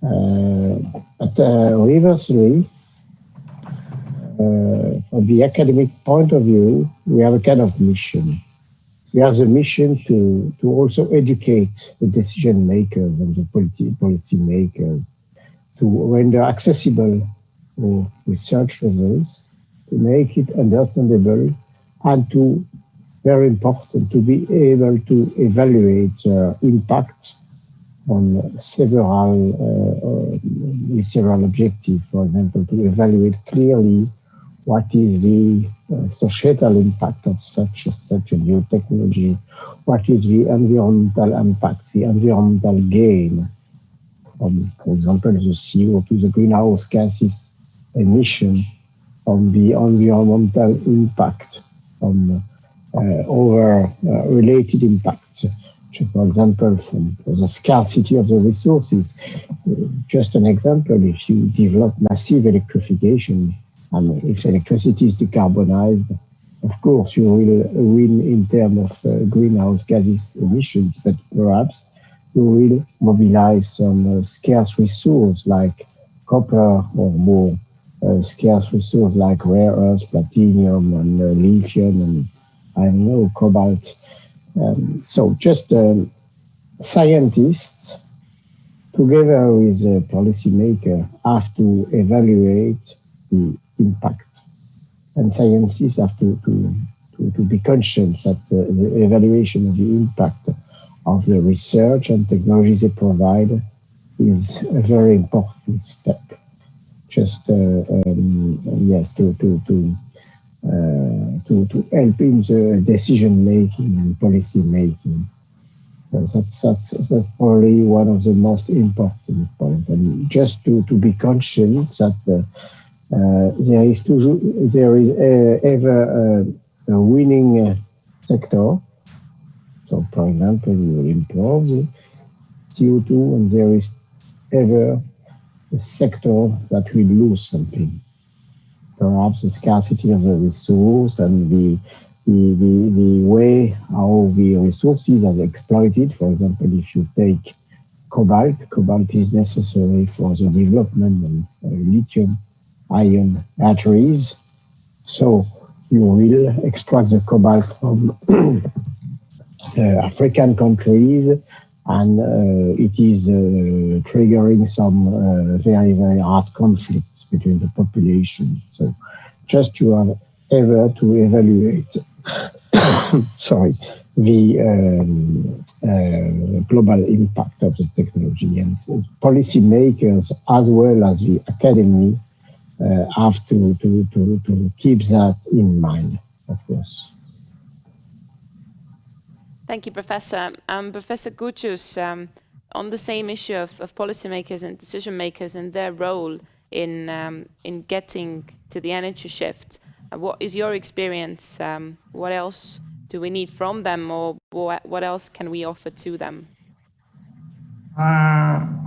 But reversely, from the academic point of view, we have a kind of mission. We have the mission to also educate the decision makers and the policy makers, to render accessible research results, to make it understandable, and to, very important, to be able to evaluate impact on several objectives. For example, to evaluate clearly what is the societal impact of such a new technology, what is the environmental impact, the environmental gain, for example, the CO2, the greenhouse gases emission, on the environmental impact, on other related impacts. For example, from the scarcity of the resources. Just an example, if you develop massive electrification, and if electricity is decarbonized, of course, you will win in terms of greenhouse gases emissions, but perhaps you will mobilize some scarce resource like copper, or more scarce resource like rare earths, platinum, and lithium, and I don't know, cobalt. So just scientists, together with a policymaker, have to evaluate the impact, and scientists have to be conscious that the evaluation of the impact of the research and technologies they provide is a very important step. Just yes, to help in the decision making and policy making. So that's probably one of the most important points. And just to be conscious that there is ever a winning sector. So, for example, you import the CO2, and there is ever a sector that will lose something. Perhaps the scarcity of the resource and the way how the resources are exploited. For example, if you take cobalt is necessary for the development of lithium-ion batteries. So you will extract the cobalt from African countries, and it is triggering some very, very hard conflicts between the population. So just to have ever to evaluate sorry, the global impact of the technology, and policymakers as well as the academy have to keep that in mind, of course. Thank you, Professor. Professor Gucius, on the same issue of policymakers and decision makers and their role in getting to the energy shift, what is your experience? What else do we need from them, or what else can we offer to them?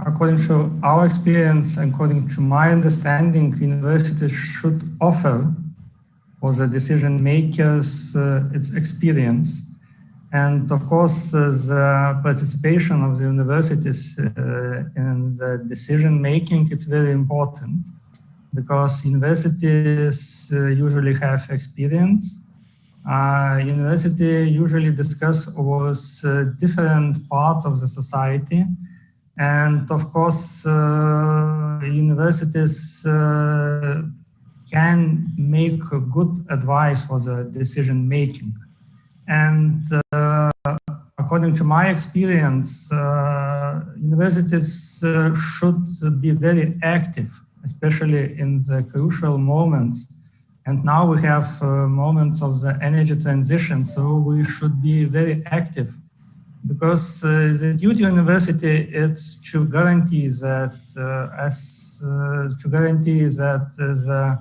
According to our experience, according to my understanding, universities should offer for the decision makers its experience. And of course, the participation of the universities in the decision making, it's very important, because universities usually have experience. University usually discuss with different part of the society, And of course, universities can make a good advice for the decision making. And according to my experience, universities should be very active, especially in the crucial moments. And now we have moments of the energy transition, so we should be very active, because the duty of university is to guarantee that the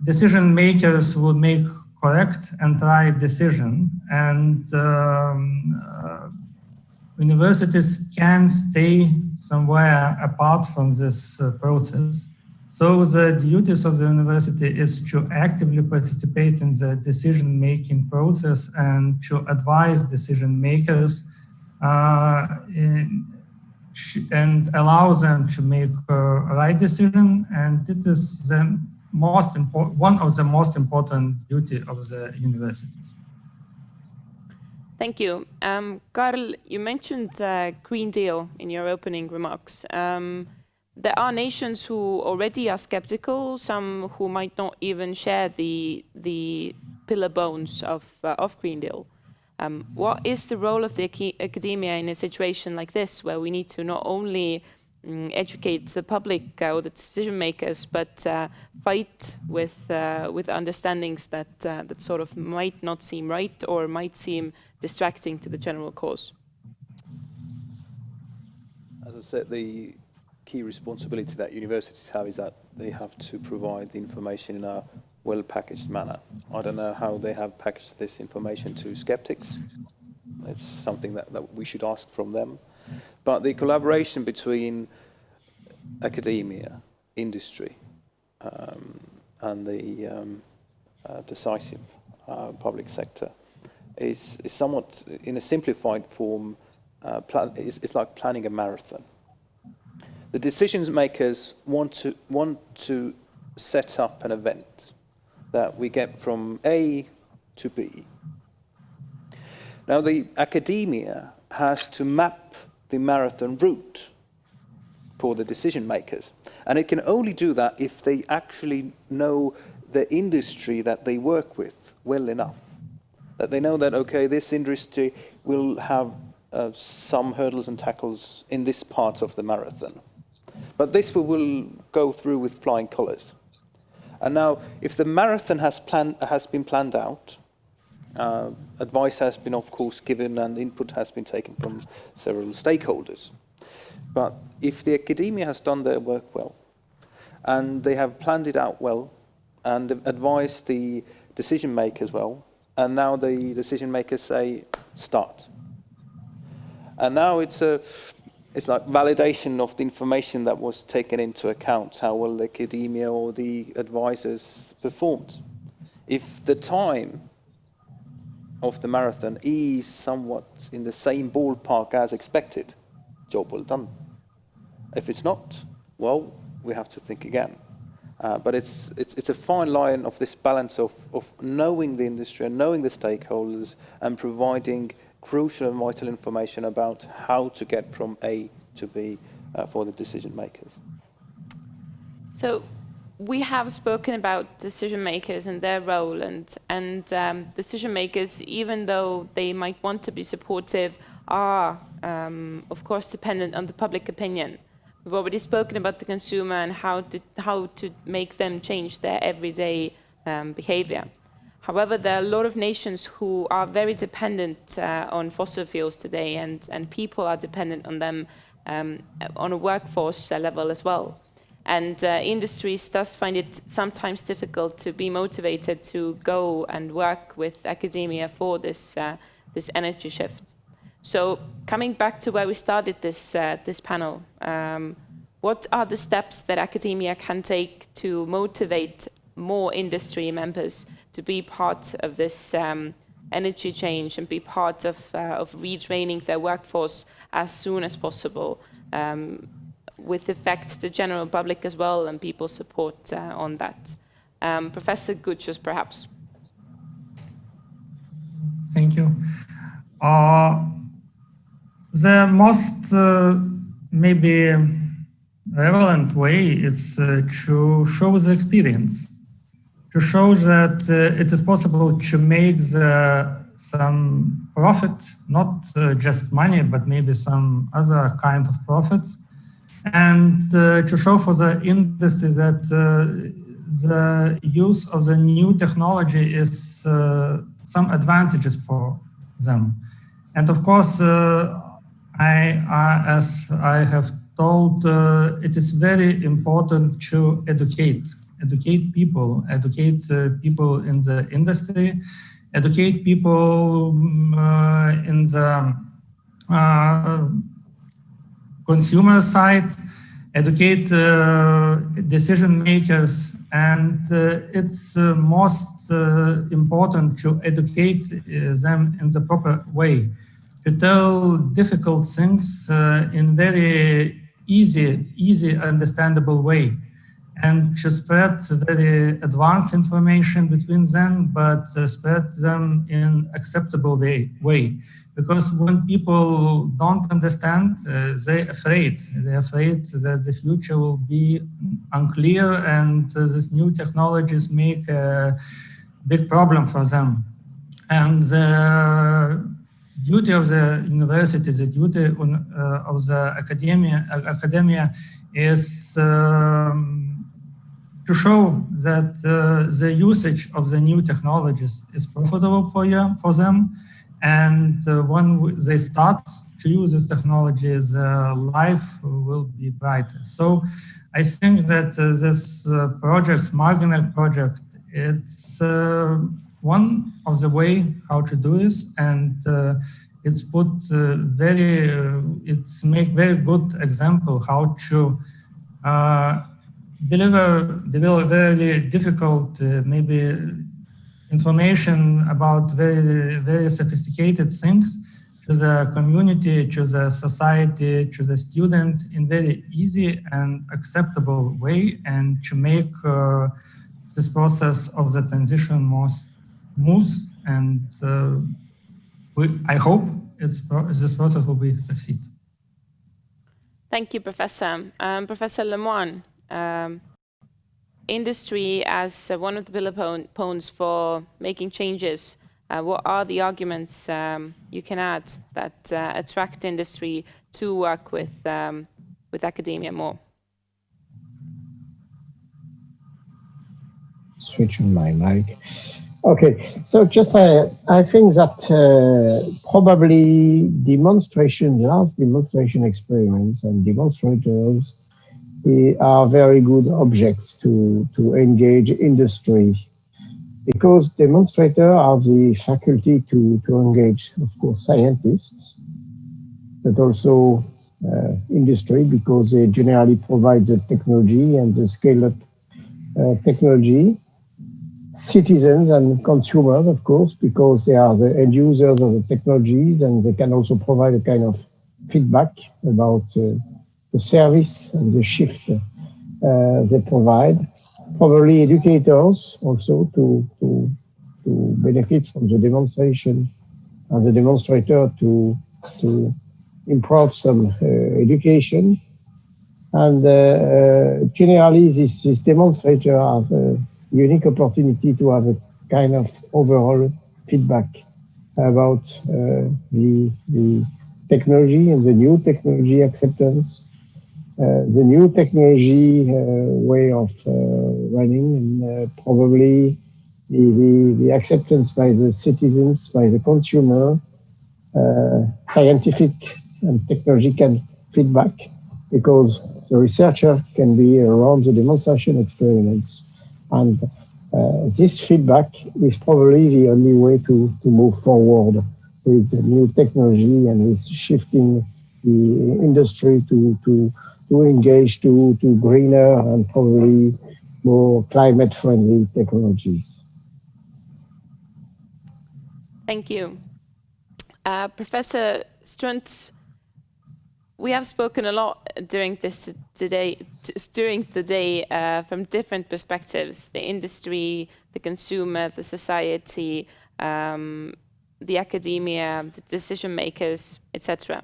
decision makers will make correct and right decision, and universities can stay somewhere apart from this process. So the duties of the university is to actively participate in the decision-making process and to advise decision makers and allow them to make a right decision. And it is the one of the most important duty of the universities. Thank you. Karl, you mentioned Green Deal in your opening remarks. There are nations who already are skeptical, some who might not even share the pillar bones of Green Deal. What is the role of the academia in a situation like this, where we need to not only educate the public or the decision makers, but fight with understandings that sort of might not seem right or might seem distracting to the general cause? As I said, the key responsibility that universities have is that they have to provide the information in a well-packaged manner. I don't know how they have packaged this information to skeptics. It's something that we should ask from them. But the collaboration between academia, industry, and the decisive public sector is somewhat, in a simplified form, it's like planning a marathon. The decision makers want to set up an event that we get from A to B. Now the academia has to map the marathon route for the decision makers, and it can only do that if they actually know the industry that they work with well enough, that they know that, okay, this industry will have some hurdles and tackles in this part of the marathon. But this we will go through with flying colours. And now, if the marathon has been planned out, advice has been, of course, given and input has been taken from several stakeholders. But if the academia has done their work well, and they have planned it out well, and advised the decision makers well, and now the decision makers say, start. And now it's like validation of the information that was taken into account, how well the academia or the advisors performed. If the time of the marathon is somewhat in the same ballpark as expected, job well done. If it's not, well, we have to think again. But it's a fine line of this balance of knowing the industry and knowing the stakeholders and providing crucial and vital information about how to get from A to B for the decision makers. So we have spoken about decision makers and their role, and decision makers, even though they might want to be supportive, are of course dependent on the public opinion. We've already spoken about the consumer and how to make them change their everyday behavior. However, there are a lot of nations who are very dependent on fossil fuels today, and people are dependent on them on a workforce level as well. And industries thus find it sometimes difficult to be motivated to go and work with academia for this energy shift. So coming back to where we started this panel, what are the steps that academia can take to motivate more industry members to be part of this energy change and be part of retraining their workforce as soon as possible, with effect to the general public as well and people's support on that? Professor Gutsius, perhaps. Thank you. The most maybe relevant way is to show the experience, to show that it is possible to make some profit, not just money, but maybe some other kind of profits, and to show for the industry that the use of the new technology is some advantages for them. And of course, as I have told, it is very important to educate people in the industry, educate people in the consumer side, educate decision makers, and it's most important to educate them in the proper way, to tell difficult things in very easy understandable way, and to spread very advanced information between them, but spread them in acceptable way. Because when people don't understand, they're afraid that the future will be unclear, and these new technologies make a big problem for them. And the duty of the university, the duty of the academia is to show that the usage of the new technologies is profitable for them. And when they start to use this technology, life will be brighter. So I think that this project, SMAGRINET project, it's one of the way how to do this, and it's put it's make very good example how to deliver very difficult maybe information about very sophisticated things to the community, to the society, to the students in very easy and acceptable way, and to make this process of the transition more smooth. And I hope this process will be succeed. Thank you, Professor. Professor Lemoine, industry as one of the pillar points for making changes, what are the arguments you can add that attract industry to work with academia more? Switch on my mic. Okay, so just I think that probably large demonstration experiments and demonstrators are very good objects to engage industry, because demonstrators have the faculty to engage, of course, scientists, but also industry, because they generally provide the technology and the scale-up technology. Citizens and consumers, of course, because they are the end users of the technologies, and they can also provide a kind of feedback about the service and the shift they provide. Probably educators also to benefit from the demonstration, and the demonstrator to improve some education. And generally, this demonstrator has a unique opportunity to have a kind of overall feedback about the technology and the new technology acceptance, the new technology way of running, and probably the acceptance by the citizens, by the consumer, scientific and technological feedback, because the researcher can be around the demonstration experiments. And this feedback is probably the only way to move forward with the new technology and with shifting the industry to engage to greener and probably more climate-friendly technologies. Thank you. Professor Struntz, we have spoken a lot during the day from different perspectives: the industry, the consumer, the society, the academia, the decision makers, etc.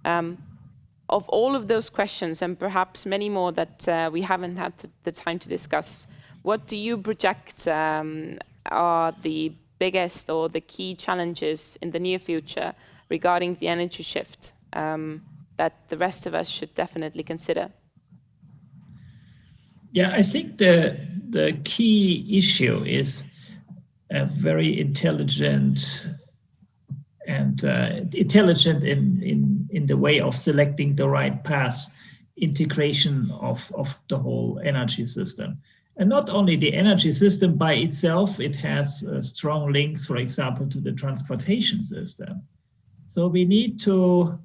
Of all of those questions, and perhaps many more that we haven't had the time to discuss, what do you project are the biggest or the key challenges in the near future regarding the energy shift that the rest of us should definitely consider? Yeah, I think the key issue is a very intelligent and intelligent in the way of selecting the right path, integration of the whole energy system. And not only the energy system by itself, it has strong links, for example, to the transportation system. So we need to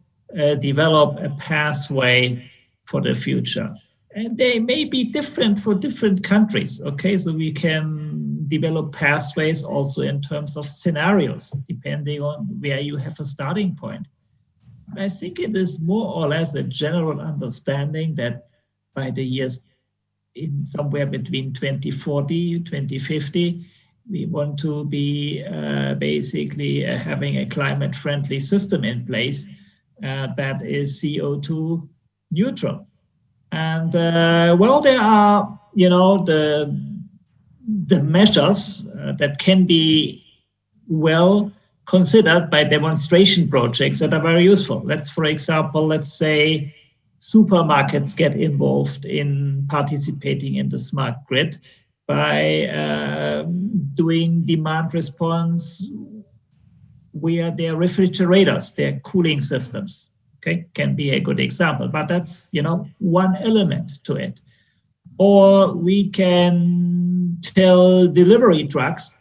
develop a pathway for the future. And they may be different for different countries, okay? So we can develop pathways also in terms of scenarios, depending on where you have a starting point. I think it is more or less a general understanding that by the years in somewhere between 2040, 2050, we want to be basically having a climate-friendly system in place that is CO2 neutral. And well, there are, you know, the measures that can be well considered by demonstration projects that are very useful. For example, let's say supermarkets get involved in participating in the smart grid by doing demand response via their refrigerators, their cooling systems. Okay, can be a good example, but that's, you know, one element to it. Or we can tell delivery trucks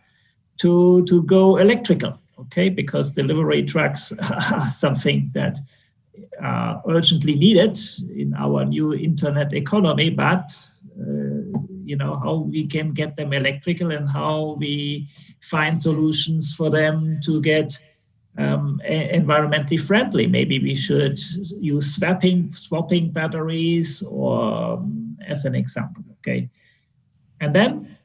to go electrical, okay, because delivery trucks are something that are urgently needed in our new internet economy, but you know, how we can get them electrical and how we find solutions for them to get environmentally friendly. Maybe we should use swapping batteries, or as an example, okay? And then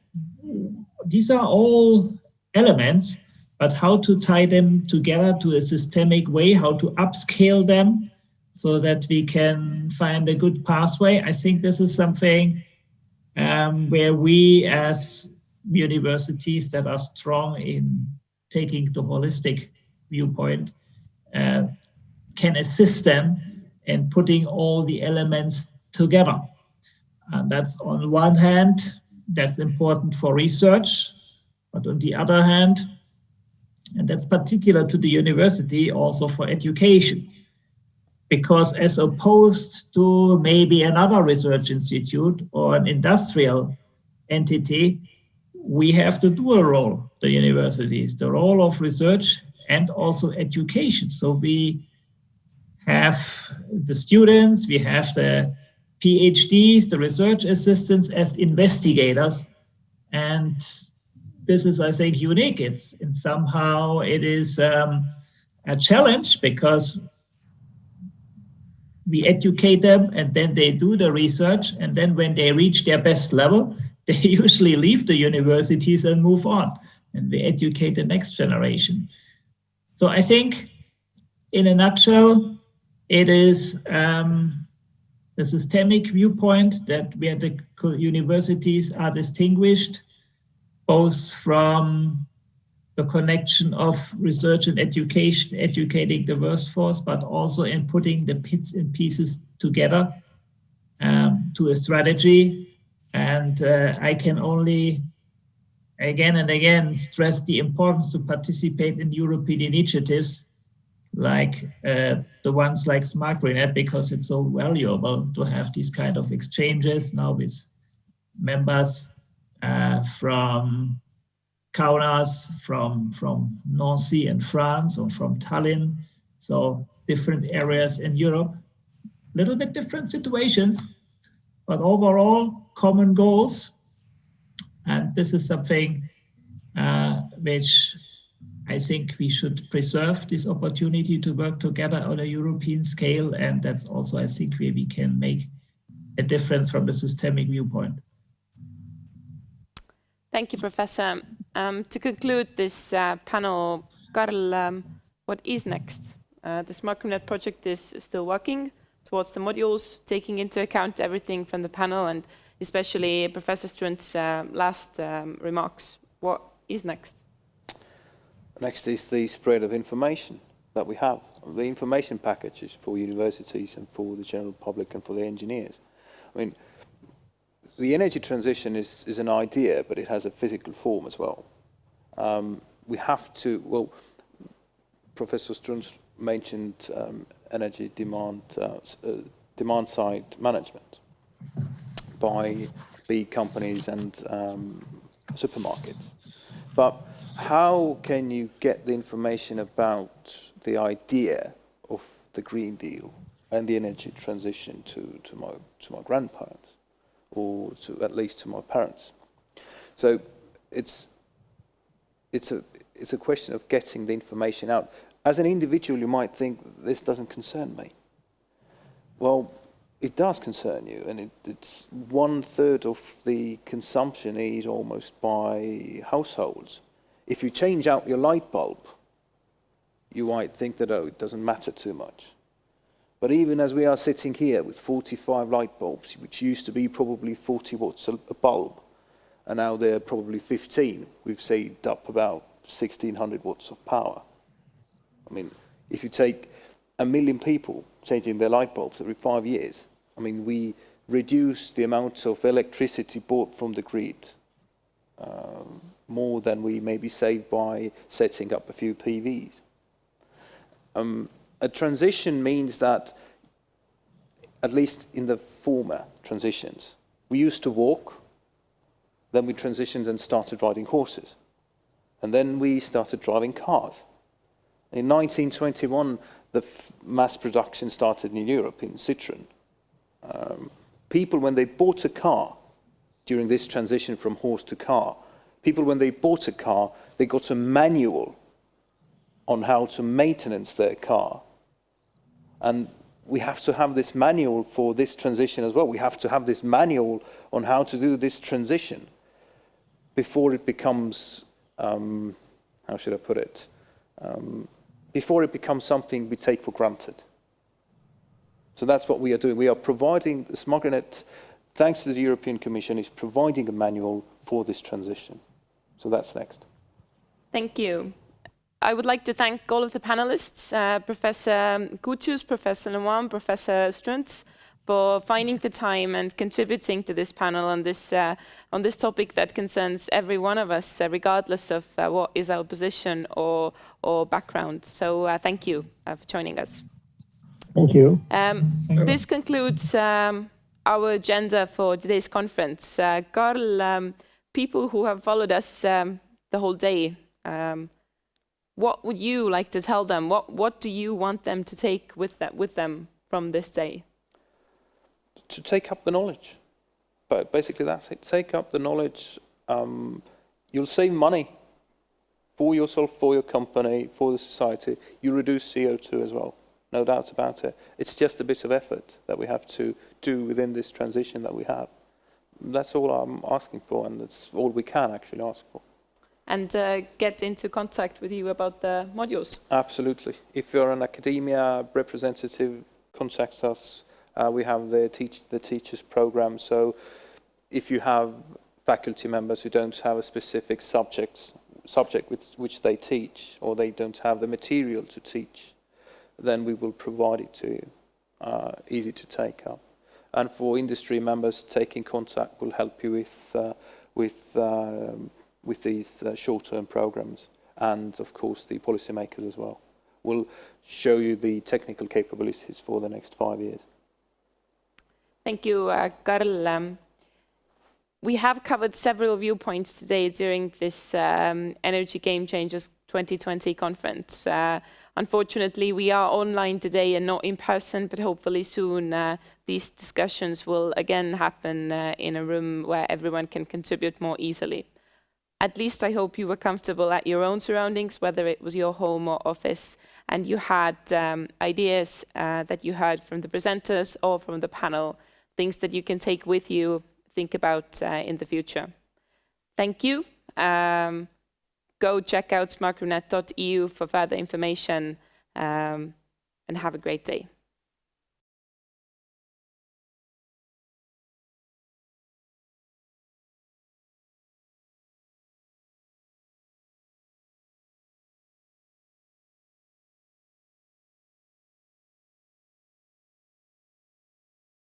these are all elements, but how to tie them together to a systemic way, how to upscale them so that we can find a good pathway. I think this is something where we as universities that are strong in taking the holistic viewpoint can assist them in putting all the elements together. And that's on one hand, that's important for research, but on the other hand, and that's particular to the university, also for education. Because as opposed to maybe another research institute or an industrial entity, we have the dual role, the universities, the role of research and also education. So we have the students, we have the PhDs, the research assistants as investigators. And this is, I think, unique. And somehow it is a challenge because we educate them and then they do the research. And then when they reach their best level, they usually leave the universities and move on. And we educate the next generation. So I think, in a nutshell, it is the systemic viewpoint that where the universities are distinguished, both from the connection of research and education, educating the workforce, but also in putting the bits and pieces together to a strategy. And I can only again and again stress the importance to participate in European initiatives like the ones like SMAGRINET, because it's so valuable to have these kind of exchanges now with members from Kaunas, from Nancy in France, or from Tallinn. So different areas in Europe, little bit different situations, but overall common goals. And this is something which I think we should preserve, this opportunity to work together on a European scale. And that's also, I think, where we can make a difference from the systemic viewpoint. Thank you, Professor. To conclude this panel, Karl, what is next? The SMAGRINET project is still working towards the modules, taking into account everything from the panel and especially Professor Strunt's last remarks. What is next? Next is the spread of information that we have, the information packages for universities and for the general public and for the engineers. I mean, the energy transition is an idea, but it has a physical form as well. We have to, well, Professor Strunt mentioned energy demand side management by big companies and supermarkets. But how can you get the information about the idea of the Green Deal and the energy transition to my grandparents, or at least to my parents? So it's a question of getting the information out. As an individual, you might think this doesn't concern me. Well, it does concern you, and it's 1/3 of the consumption is almost by households. If you change out your light bulb, you might think that, oh, it doesn't matter too much. But even as we are sitting here with 45 light bulbs, which used to be probably 40 watts a bulb, and now they're probably 15, we've saved up about 1,600 watts of power. I mean, if you take 1 million people changing their light bulbs every 5 years, I mean, we reduce the amount of electricity bought from the grid more than we maybe save by setting up a few PVs. A transition means that, at least in the former transitions, we used to walk, then we transitioned and started riding horses, and then we started driving cars. In 1921, the mass production started in Europe, in Citroën. People, when they bought a car during this transition from horse to car, people, when they bought a car, they got a manual on how to maintenance their car. And we have to have this manual for this transition as well. We have to have this manual on how to do this transition before it becomes, how should I put it? Before it becomes something we take for granted. So that's what we are doing. We are providing, SMAGRINET, thanks to the European Commission, is providing a manual for this transition. So that's next. Thank you. I would like to thank all of the panelists, Professor Kutius, Professor Lemoine, Professor Strunt, for finding the time and contributing to this panel on this topic that concerns every one of us, regardless of what is our position or background. So thank you for joining us. Thank you. This concludes our agenda for today's conference. Karl, people who have followed us the whole day, what would you like to tell them? What do you want them to take with them from this day? To take up the knowledge. But basically that's it. Take up the knowledge. You'll save money for yourself, for your company, for the society. You reduce CO2 as well. No doubt about it. It's just a bit of effort that we have to do within this transition that we have. That's all I'm asking for, and that's all we can actually ask for. And get into contact with you about the modules. Absolutely. If you're an academia representative, contact us. We have the teachers program. So if you have faculty members who don't have a specific subject with which they teach, or they don't have the material to teach, then we will provide it to you. Easy to take up. And for industry members, taking contact will help you with these short-term programs, and of course the policymakers as well. We'll show you the technical capabilities for the next 5 years. Thank you, Karl. We have covered several viewpoints today during this Energy Game Changers 2020 conference. Unfortunately, we are online today and not in person, but hopefully soon these discussions will again happen in a room where everyone can contribute more easily. At least I hope you were comfortable at your own surroundings, whether it was your home or office, and you had ideas that you heard from the presenters or from the panel, things that you can take with you, think about in the future. Thank you. Go check out smaglinet.eu for further information. and have a great day.